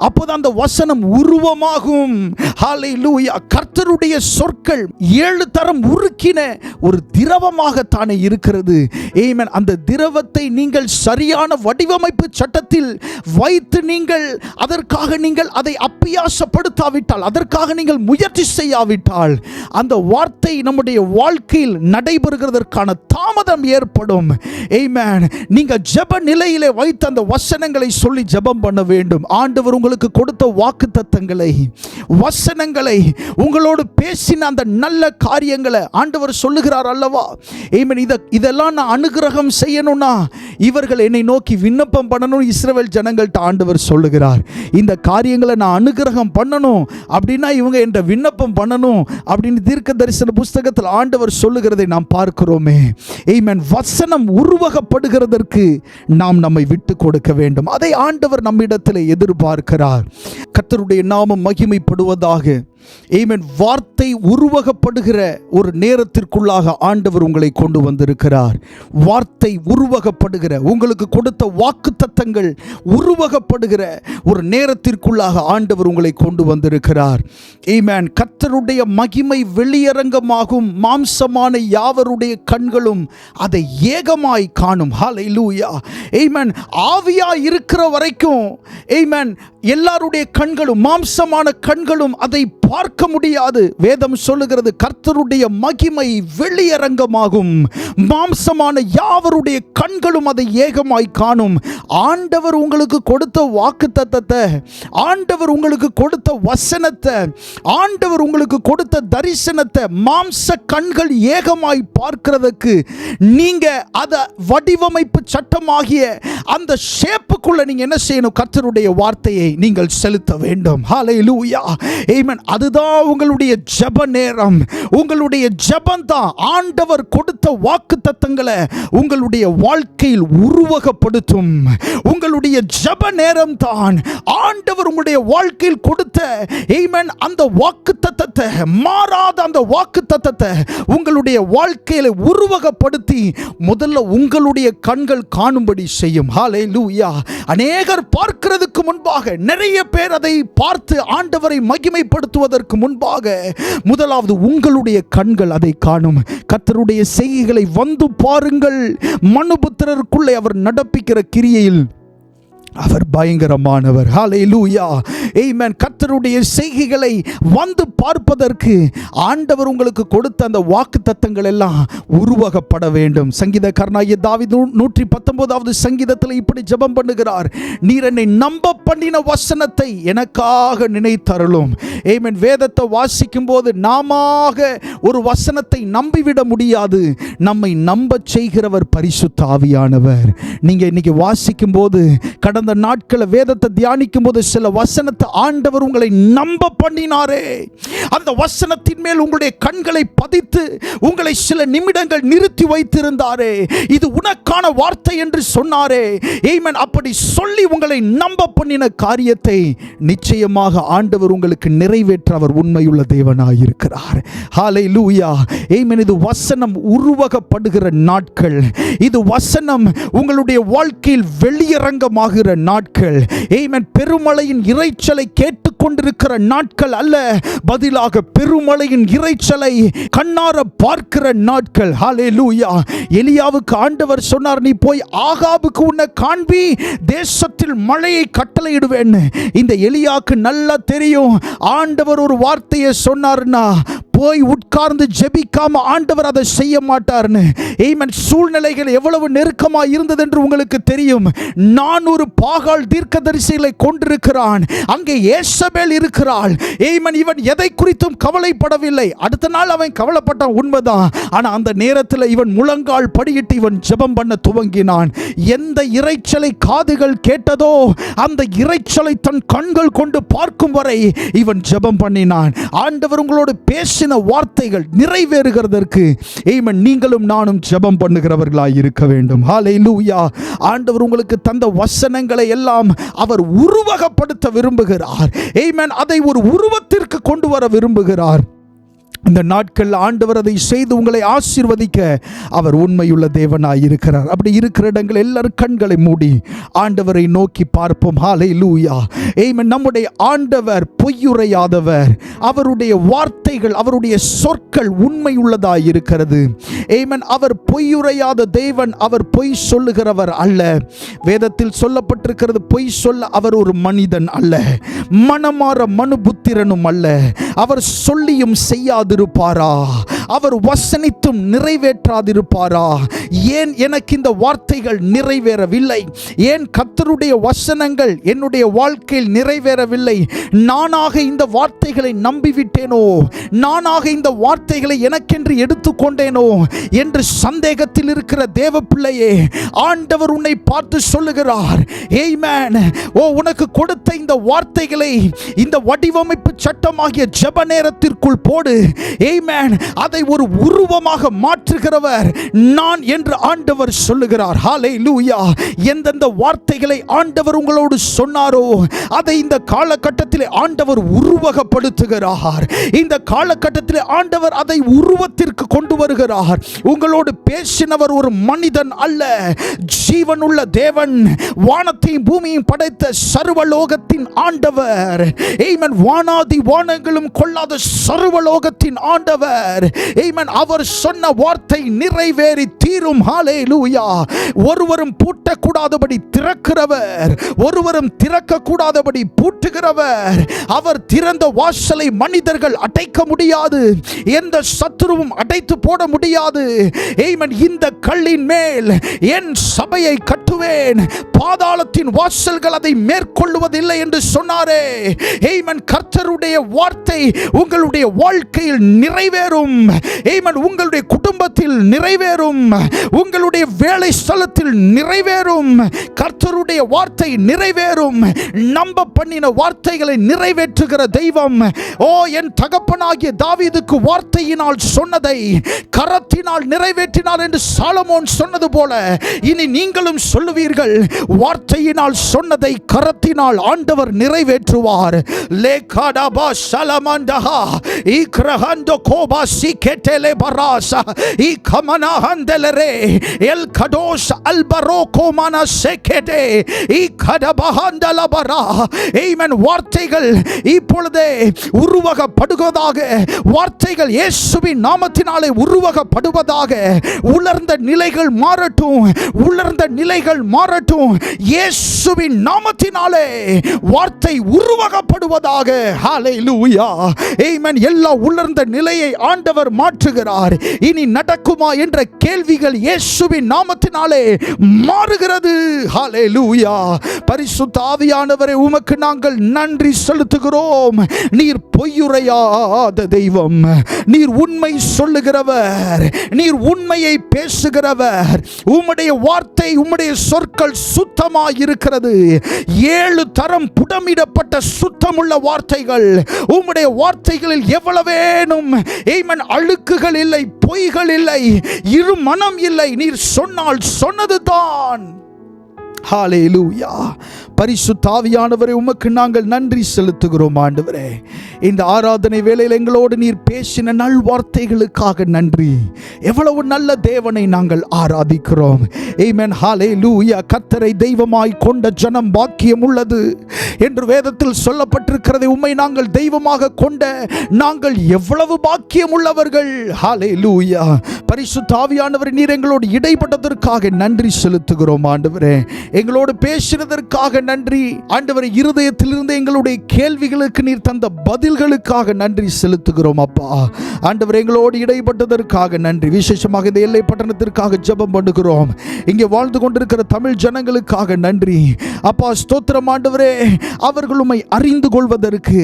அப்போதான் அந்த வசனம் உருவமாகும். ஹல்லேலூயா. கர்த்தருடைய சொற்கள் 7 தரம் உருக்கின ஒரு திரவமாகத்தானே இருக்கிறது. ஆமென். அந்த திரவத்தை நீங்கள் சரியான வடிவமைப்பு சட்டத்தில் வைத்து நீங்கள் அதற்காக நீங்கள் அதை அப்பியாசப்படுத்தாவிட்டால், அதற்காக நீங்கள் முயற்சி செய்யாவிட்டால், அந்த வார்த்தை நம்முடைய வாழ்க்கையில் நடைபெறுகிறதற்கான தாமதம் ஏற்படும். ஆமென். நீங்க ஜெப நிலையிலே வைத்து அந்த வசனங்களை சொல்லி ஜெபம் பண்ண வேண்டும். ஆண்டவர் உங்களுக்கு கொடுத்த வாக்குத்தத்தங்களை, வசனங்களை, உங்களோடு பேசின அந்த நல்ல காரியங்களை ஆண்டவர் சொல்லுகிறார் அல்லவா? ஆமென். இதெல்லாம் நான் அனுகிரகம் செய்யணும்னா இவர்கள் என்னை நோக்கி விண்ணப்பம் பண்ணணும். இஸ்ரவேல் ஜனங்கள்ட்ட ஆண்டவர் சொல்லுகிறார், இந்த காரியங்களை நான் அனுகிரகம் பண்ணணும் அப்படின்னா இவங்க என்ற விண்ணப்பம் பண்ணணும் அப்படின்னு தீர்க்க தரிசன புஸ்தகத்தில் ஆண்டவர் சொல்லுகிறதை நாம் பார்க்கிறோமே. ஆமென். வசனம் உருவகப்படுகிறதற்கு நாம் நம்மை விட்டு கொடுக்க வேண்டும். அதை ஆண்டவர் நம்மிடத்தில் எதிர்பார்க்கிறார். கர்த்தருடைய நாமம் மகிமைப்படுவதாக. ஆமென். வார்த்தை உருவகப்படுகிற ஒரு நேரத்திற்குள்ளாக ஆண்டவர் உங்களை கொண்டு வந்திருக்கிறார். வார்த்தை உருவகப்படுகிற, உங்களுக்கு கொடுத்த வாக்குத்தத்தங்கள் உருவகப்படுகிற ஒரு நேரத்திற்குள்ளாக ஆண்டவர் உங்களை கொண்டு வந்திருக்கிறார். ஆமென். கர்த்தருடைய மகிமை வெளியரங்கமாகும், மாம்சமான யாவருடைய கண்களும் அதை ஏகமாய் காணும். ஹல்லேலூயா. ஆமென். ஆவியாய் இருக்கிற வரைக்கும் ஆமென் எல்லாருடைய கண்களும், மாம்சமான கண்களும் அதை பார்க்க முடியாது. வேதம் சொல்லுகிறது, கர்த்தருடைய மகிமை வெளியரங்கமாகும், மாம்சமான யாவருடைய கண்களும் அதை ஏகமாய் காணும். ஆண்டவர் உங்களுக்கு கொடுத்த வாக்குத்தத்தத்தை, ஆண்டவர் உங்களுக்கு கொடுத்த வசனத்தை, ஆண்டவர் உங்களுக்கு கொடுத்த தரிசனத்தை மாம்ச கண்கள் ஏகமாய் பார்க்கிறதுக்கு நீங்க அதை வடிவமைப்பு சட்டமாகிய அந்த ஷேப்புக்குள்ள நீங்க என்ன செய்யணும்? கர்த்தருடைய வார்த்தையை நீங்கள் செலுத்த வேண்டும். ஹல்லேலூயா. ஆமென். அதுதான் உங்களுடைய ஜெப நேரம். உங்களுடைய ஜெபம் தான் ஆண்டவர் கொடுத்த வாக்குத்தத்தங்களை உங்களுடைய வாழ்க்கையில் உருவகப்படுத்தும். உங்களுடைய ஜெப நேரம் தான் ஆண்டவர் உங்களுடைய வாழ்க்கையில் கொடுத்த ஆமென் அந்த வாக்குத்தத்தத்தை, மாறாத அந்த வாக்குத்தத்தத்தை உங்களுடைய வாழ்க்கையில உருவகப்படுத்தி முதல்ல உங்களுடைய கண்கள் காணும்படி செய்யும். ஹல்லேலூயா. அநேகர் பார்க்கிறதுக்கு முன்பாக, நிறைய பேர் அதை பார்த்து ஆண்டவரை மகிமைப்படுத்துவதற்கு முன்பாக முதலாவது உங்களுடைய கண்கள் அதை காணும். கர்த்தருடைய செய்கைகளை வந்து பாருங்கள். மனுபுத்திரருக்குள்ளே அவர் நடப்பிக்கிற கிரியையில் அவர் பயங்கரமானவர். ஹல்லேலூயா. ஆமென். கர்த்தருடைய செய்கைகளை வந்து பார்ப்பதற்கு ஆண்டவர் உங்களுக்கு கொடுத்த அந்த வாக்குத்தத்தங்கள் எல்லாம் உருவகப்பட வேண்டும். சங்கீதக்காரனாகிய தாவீது 119வது சங்கீதத்தில் இப்படி ஜெபம் பண்ணுகிறார். நீர் என்னை நம்ப பண்ணின வசனத்தை எனக்காக நினைத்தருளும். ஆமென். வேதத்தை வாசிக்கும் போது நாமாக ஒரு வசனத்தை நம்பிவிட முடியாது. நம்மை நம்ப செய்கிறவர் பரிசுத்த ஆவியானவர். நீங்க இன்னைக்கு வாசிக்கும் போது, கடந்த நாட்களை வேதத்தை தியானிக்கும் போது சில வசனத்தை ஆண்டவர் உங்களை நம்ப பண்ணினாரே, அந்த வசனத்தின் மேல் உங்களுடைய கண்களை பதித்து உங்களை சில நிமிடங்கள் நிறுத்தி வைத்திருந்தாரே, இது உனக்கான வார்த்தை என்று சொன்னாரே. ஆமென். அப்படி சொல்லி உங்களை நம்ப பண்ணின காரியத்தை நிச்சயமாக ஆண்டவர் உங்களுக்கு நிறைவேற்ற அவர் உண்மையுள்ள தேவனாயிருக்கிறார். ஹல்லேலூயா. ஆமென். இது வசனம் உருவகப்படுகிற நாட்கள். இது வசனம் உங்களுடைய வாழ்க்கையில் வெளியரங்கமாகிற நாட்கள். ஆமென். பெருமழையின் இரைச்சலை கேட்டுக்கொண்டிருக்கிற நாட்கள் அல்ல, பதிலாக பெருமழையின் இரைச்சலை கண்ணார பார்க்கிற நாட்கள். ஹல்லேலூயா. எலியாவுக்கு ஆண்டவர் சொன்னார், நீ போய் ஆகாபுக்கு உன்னை காண்பி, தேசத்தில் மழையை கட்டளையிடுவேன். இந்த எலியாவுக்கு நல்லா தெரியும், ஆண்டவர் ஒரு வார்த்தையை சொன்னார்னா போய் உட்கார்ந்து ஜெபிக்காம ஆண்டவர் அதை செய்ய மாட்டார்னு. ஆமென். சூழ்நிலைகள் எவ்வளவு நெருக்கமாக இருந்தது என்று உங்களுக்கு தெரியும். 400 பாகால் தீர்க்கதரிசிகளை கொண்டிருக்கிறான். அங்கே யேசபேல் இருக்கிறாள். ஆமென். இவன் எதை குறித்தும் கவலைப்படவில்லை. அடுத்த நாள் அவன் கவலைப்பட்டான், உண்மைதான். ஆனால் அந்த நேரத்தில் இவன் முழங்கால் படியிட்டு இவன் ஜெபம் பண்ண துவங்கினான். எந்த இரைச்சலை காதுகள் கேட்டதோ அந்த இரைச்சலை தன் கண்கள் கொண்டு பார்க்கும் வரை இவன் ஜெபம் பண்ணினான். ஆண்டவர் உங்களோடு பேசின வார்த்தைகள் நிறைவேறுகிறதற்கு ஆமென் நீங்களும் நானும் ஜெபம் பண்ணுகிறவர்களாய் இருக்க வேண்டும். ஹல்லேலூயா. ஆண்டவர் உங்களுக்கு தந்த வசனங்களை எல்லாம் அவர் உருவகப்படுத்த விரும்புகிறார். ஆமென். அதை ஒரு உருவத்திற்கு கொண்டு வர விரும்புகிறார். இந்த நாட்கள் ஆண்டவர் அதை செய்து உங்களை ஆசீர்வதிக்க அவர் உண்மையுள்ள தேவனாய் இருக்கிறார். அப்படி இருக்கிற இடங்கள் எல்லாரும் கண்களை மூடி ஆண்டவரை நோக்கி பார்ப்போம். ஹல்லேலூயா. ஆமென். நம்முடைய ஆண்டவர் பொய்யுரையாதவர். அவருடைய வார்த்தைகள், அவருடைய சொற்கள் உண்மையுள்ளதாய் இருக்கிறது. ஆமென். அவர் பொய்யுரையாத தேவன். அவர் பொய் சொல்லுகிறவர் அல்ல. வேதத்தில் சொல்லப்பட்டிருக்கிறது, பொய் சொல்ல அவர் ஒரு மனிதன் அல்ல, மனமாற மனுபுத்திரனும் அல்ல. அவர் சொல்லியும் செய்யாது இருப்பாரா? அவர் வசனித்தும் நிறைவேற்றாதிருப்பாரா? ஏன் எனக்கு இந்த வார்த்தைகள் நிறைவேறவில்லை? ஏன் கர்த்தருடைய வசனங்கள் என்னுடைய வாழ்க்கையில் நிறைவேறவில்லை? நானாக இந்த வார்த்தைகளை நம்பிவிட்டேனோ? நானாக இந்த வார்த்தைகளை எனக்கென்று எடுத்துக்கொண்டேனோ என்று சந்தேகத்தில் இருக்கிற தேவ பிள்ளையே, ஆண்டவர் உன்னை பார்த்து சொல்லுகிறார், ஆமென். ஓ, உனக்கு கொடுத்த இந்த வார்த்தைகளை இந்த வடிவமைப்பு சட்டமாகிய ஜெப நேரத்திற்குள் போடு. ஆமென். அதை ஒரு உருவமாக மாற்றுகிறவர் நான் என்று ஆண்டவர் சொல்லுகிறார். ஹல்லேலூயா. எந்தெந்த வார்த்தைகளை ஆண்டவர் உங்களோடு சொன்னாரோ அதை இந்த காலகட்டத்தில் ஆண்டவர் உருவகப்படுத்துகிறார். இந்த காலகட்டத்தில் ஆண்டவர் அதை உருவத்திற்கு கொண்டு வருகிறார். உங்களோடு பேசினவர் ஒரு மனிதன் அல்ல, ஜீவனுள்ள தேவன், வானத்தையும் பூமியையும் படைத்த சர்வலோகத்தின் ஆண்டவர். ஆமென். வானாதி வானங்களும் கொள்ளாத சர்வலோகத்தின் ஆண்டவர். ஆமென். அவர் சொன்ன வார்த்தை நிறைவேறி தீரும். ஹல்லேலூயா. ஒருவரும் பூட்டக்கூடாதபடி திறக்கிறவர், ஒருவரும் திறக்கக்கூடாதபடி பூட்டுகிறவர். அவர் திறந்த வாசலை மனிதர்கள் அடைக்க முடியாது, எந்த சத்துருவும் அடைத்து போட முடியாது. ஆமென். இந்த கல்லின் மேல் என் சபையை கட்டுவேன், பாதாளத்தின் வாசல்கள் அதை மேற்கொள்வதில்லை என்று சொன்னாரே. ஆமென். கர்த்தருடைய வார்த்தை உங்களுடைய வாழ்க்கையில் நிறைவேறும். ஆமென், உங்களுடைய குடும்பத்தில் நிறைவேறும், உங்களுடைய வேலை ஸ்தலத்தில் நிறைவேறும். கர்த்தருடைய வார்த்தை நிறைவேறும். நம்ப பண்ணின வார்த்தைகளை நிறைவேற்றுகிற தெய்வம். ஓ, என் தகப்பனாகிய தாவீதுக்கு வார்த்தையினால் சொன்னதை கரத்தினால் நிறைவேற்றினார் என்று சாலமோன் சொன்னது போல இனி நீங்களும் சொல்லுவீர்கள், வார்த்தையினால் சொன்னதை கரத்தினால் ஆண்டவர் நிறைவேற்றுவார். லேகாடபா ஷலமண்டஹா இக்ரஹந்தோ கோபா சிகெட்டெலே பராசா இகமனா ஹந்தலரே எல் கடோஷ் அல்பரோ கோமனா செகெடே இகடபஹந்தலபரா. ஆமென். வார்த்தைகள் இப்பொழுதே உருவகப்படுவதாக. வார்த்தைகள் இயேசுவின் நாமத்தினாலே உருவகப்படுவதாக. உலர்ந்த நிலைகள் மாறட்டும், உலர்ந்த நிலைகள் மாறட்டும். இயேசுவின் நாமத்தினாலே வார்த்தை உருவகப்படுவதாக. ஹல்லேலூயா. ஆமென். எல்லா உலர்ந்த நிலையை ஆண்டவர் மாற்றுகிறார். இனி நடக்குமா என்ற கேள்விகள் இயேசுவின் நாமத்தினாலே மாறுகிறது. ஹல்லேலூயா. பரிசுத்த ஆவியானவரே, உமக்கு நாங்கள் நன்றி செலுத்துகிறோம். நீர் பொய்யுரையாத தெய்வம், நீர் உண்மை சொல்லுகிறவர், நீர் உண்மையை பேசுகிறவர். உம்முடைய வார்த்தை, உம்முடைய சொற்கள் சுத்தமாய் இருக்கிறது. 7 தரம் புடமிடப்பட்ட சுத்தமுள்ள வார்த்தைகள். உம்முடைய வார்த்தைகளில் எவ்வளவேனும் ஆமென் அழுக்குகள் இல்லை, பொய்கள் இல்லை, இரு மனம் இல்லை. நீர் சொன்னால் சொன்னதுதான். ஹல்லேலூயா. பரிசுத்த ஆவியானவரே, உமக்கு நாங்கள் நன்றி செலுத்துகிறோம். ஆண்டவரே, இந்த ஆராதனை வேளையில் எங்களோடு நீர் பேசின நல்வார்த்தைகளுக்காக நன்றி. எவ்வளவு நல்ல தேவனை நாங்கள் ஆராதிக்கிறோம். ஆமென். ஹல்லேலூயா. கர்த்தரை தெய்வமாய் கொண்ட ஜனம் பாக்கியம் உள்ளது என்று வேதத்தில் சொல்லப்பட்டிருக்கிறது. உம்மை நாங்கள் தெய்வமாக கொண்ட நாங்கள் எவ்வளவு பாக்கியம் உள்ளவர்கள். ஹல்லேலூயா. பரிசுத்த ஆவியானவரே, நீர் எங்களோடு இடைப்பட்டதற்காக நன்றி செலுத்துகிறோம். ஆண்டவரே, எங்களோடு பேசினதற்காக நன்றி. ஆண்டவரே, இருதயத்திலிருந்து எங்களுடைய கேள்விகளுக்கு நீர் தந்த பதில்களுக்காக நன்றி செலுத்துகிறோம். அப்பா ஆண்டவரே, எங்களோடு இடைப்பட்டதற்காக நன்றி. விசேஷமாக இந்த எல்லை பட்டணத்திற்காக ஜெபம் பண்ணுகிறோம். இங்கே வாழ்ந்து கொண்டிருக்கிற தமிழ் ஜனங்களுக்காக நன்றி. அப்பா ஸ்தோத்திரம். ஆண்டவரே, அவர்கள் உம்மை அறிந்து கொள்வதற்கு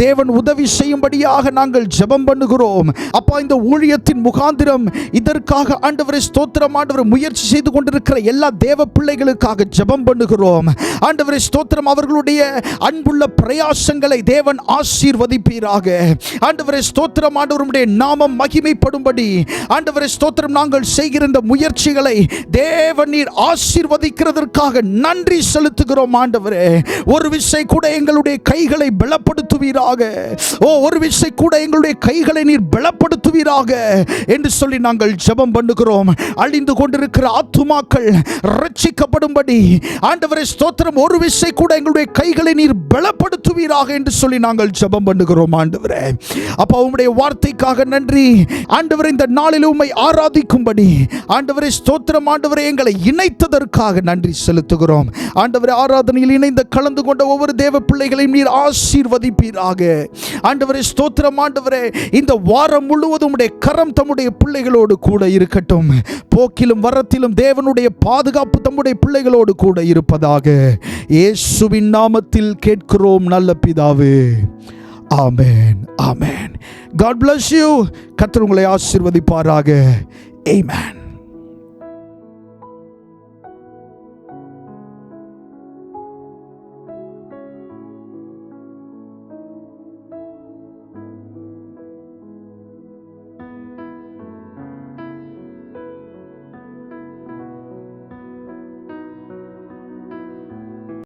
தேவன் உதவி செய்யும்படியாக நாங்கள் ஜெபம் பண்ணுகிறோம். அப்பா, இந்த ஊழியத்தின் முகாந்திரம் இதற்காக ஆண்டவரே ஸ்தோத்திரம். ஆண்டவரே, முயற்சி செய்து கொண்டிருக்கிற எல்லா தேவ பிள்ளைகளுக்காக ஜெபம் பண்ணுகிறோம். ஆண்டவரே ஸ்தோத்திரம். அவர்களுடைய அன்புள்ள பிரயாசங்களை தேவன் ஆசீர்வதிப்பீராக. ஆண்டவரே ஸ்தோத்திரம். ஆண்டவருடைய நாமம் மகிமைப்படும்படி ஆண்டவரே ஸ்தோத்திரம், நாங்கள் செய்கிற இந்த முயற்சிகளை தேவன் நீர் ஆசீர்வதிக்கிறதற்காக நன்றி செலுத்துகிறோம். ஆண்டவரே, ஒரு விசை கூட எங்களுடைய கைகளை பலப்படுத்துவீராக. ஓ, ஒரு விசை கூட எங்களுடைய கைகளை நீர் பலப்படுத்துவீராக என்று சொல்லி நாங்கள் ஜெபம் பண்ணுகிறோம். அழிந்து கொண்டிருக்கிற ஆத்துமாக்கள் ரட்சிக்கப்படும்படி ஆண்டவரே ஸ்தோத்திரம், ஒரு விசை கூட எங்களுடைய கைகளை நீர் பலப்படுத்துவீராக என்று சொல்லி நாங்கள் ஜெபம் பண்ணுகிறோம். ஆண்டவரே, அப்பா உம்முடைய வார்த்தைக்காக நன்றி. ஆண்டவரே, இந்த நாளில் உம்மை ஆராதிக்கும்படி ஆண்டவரே ஸ்தோத்திரம். ஆண்டவரே, எங்களை இணைத்ததற்காக நன்றி செலுத்துகிறோம். ஆண்டவரே, ஆராதனையில் இணைந்து கலந்து கொண்ட ஒவ்வொரு தேவ பிள்ளைகளையும் நீர் ஆசீர்வதிப்பீராக. ஆண்டவரே ஸ்தோத்திரம். ஆண்டவரே, இந்த வாரம் முழுவதும் உம்முடைய கரம் தம்முடைய பிள்ளைகளோடு கூட இருக்கட்டும். போக்கிலும் வரத்திலும் தேவனுடைய பாதுகாப்பு தம்முடைய பிள்ளைகளோடு கூட இருப்பதாக இயேசுவின் நாமத்தில் கேட்கிறோம் நல்ல பிதாவே. ஆமென். ஆமென். God bless you. கர்த்தர் உங்களை ஆசீர்வதிப்பாராக. ஆமென்.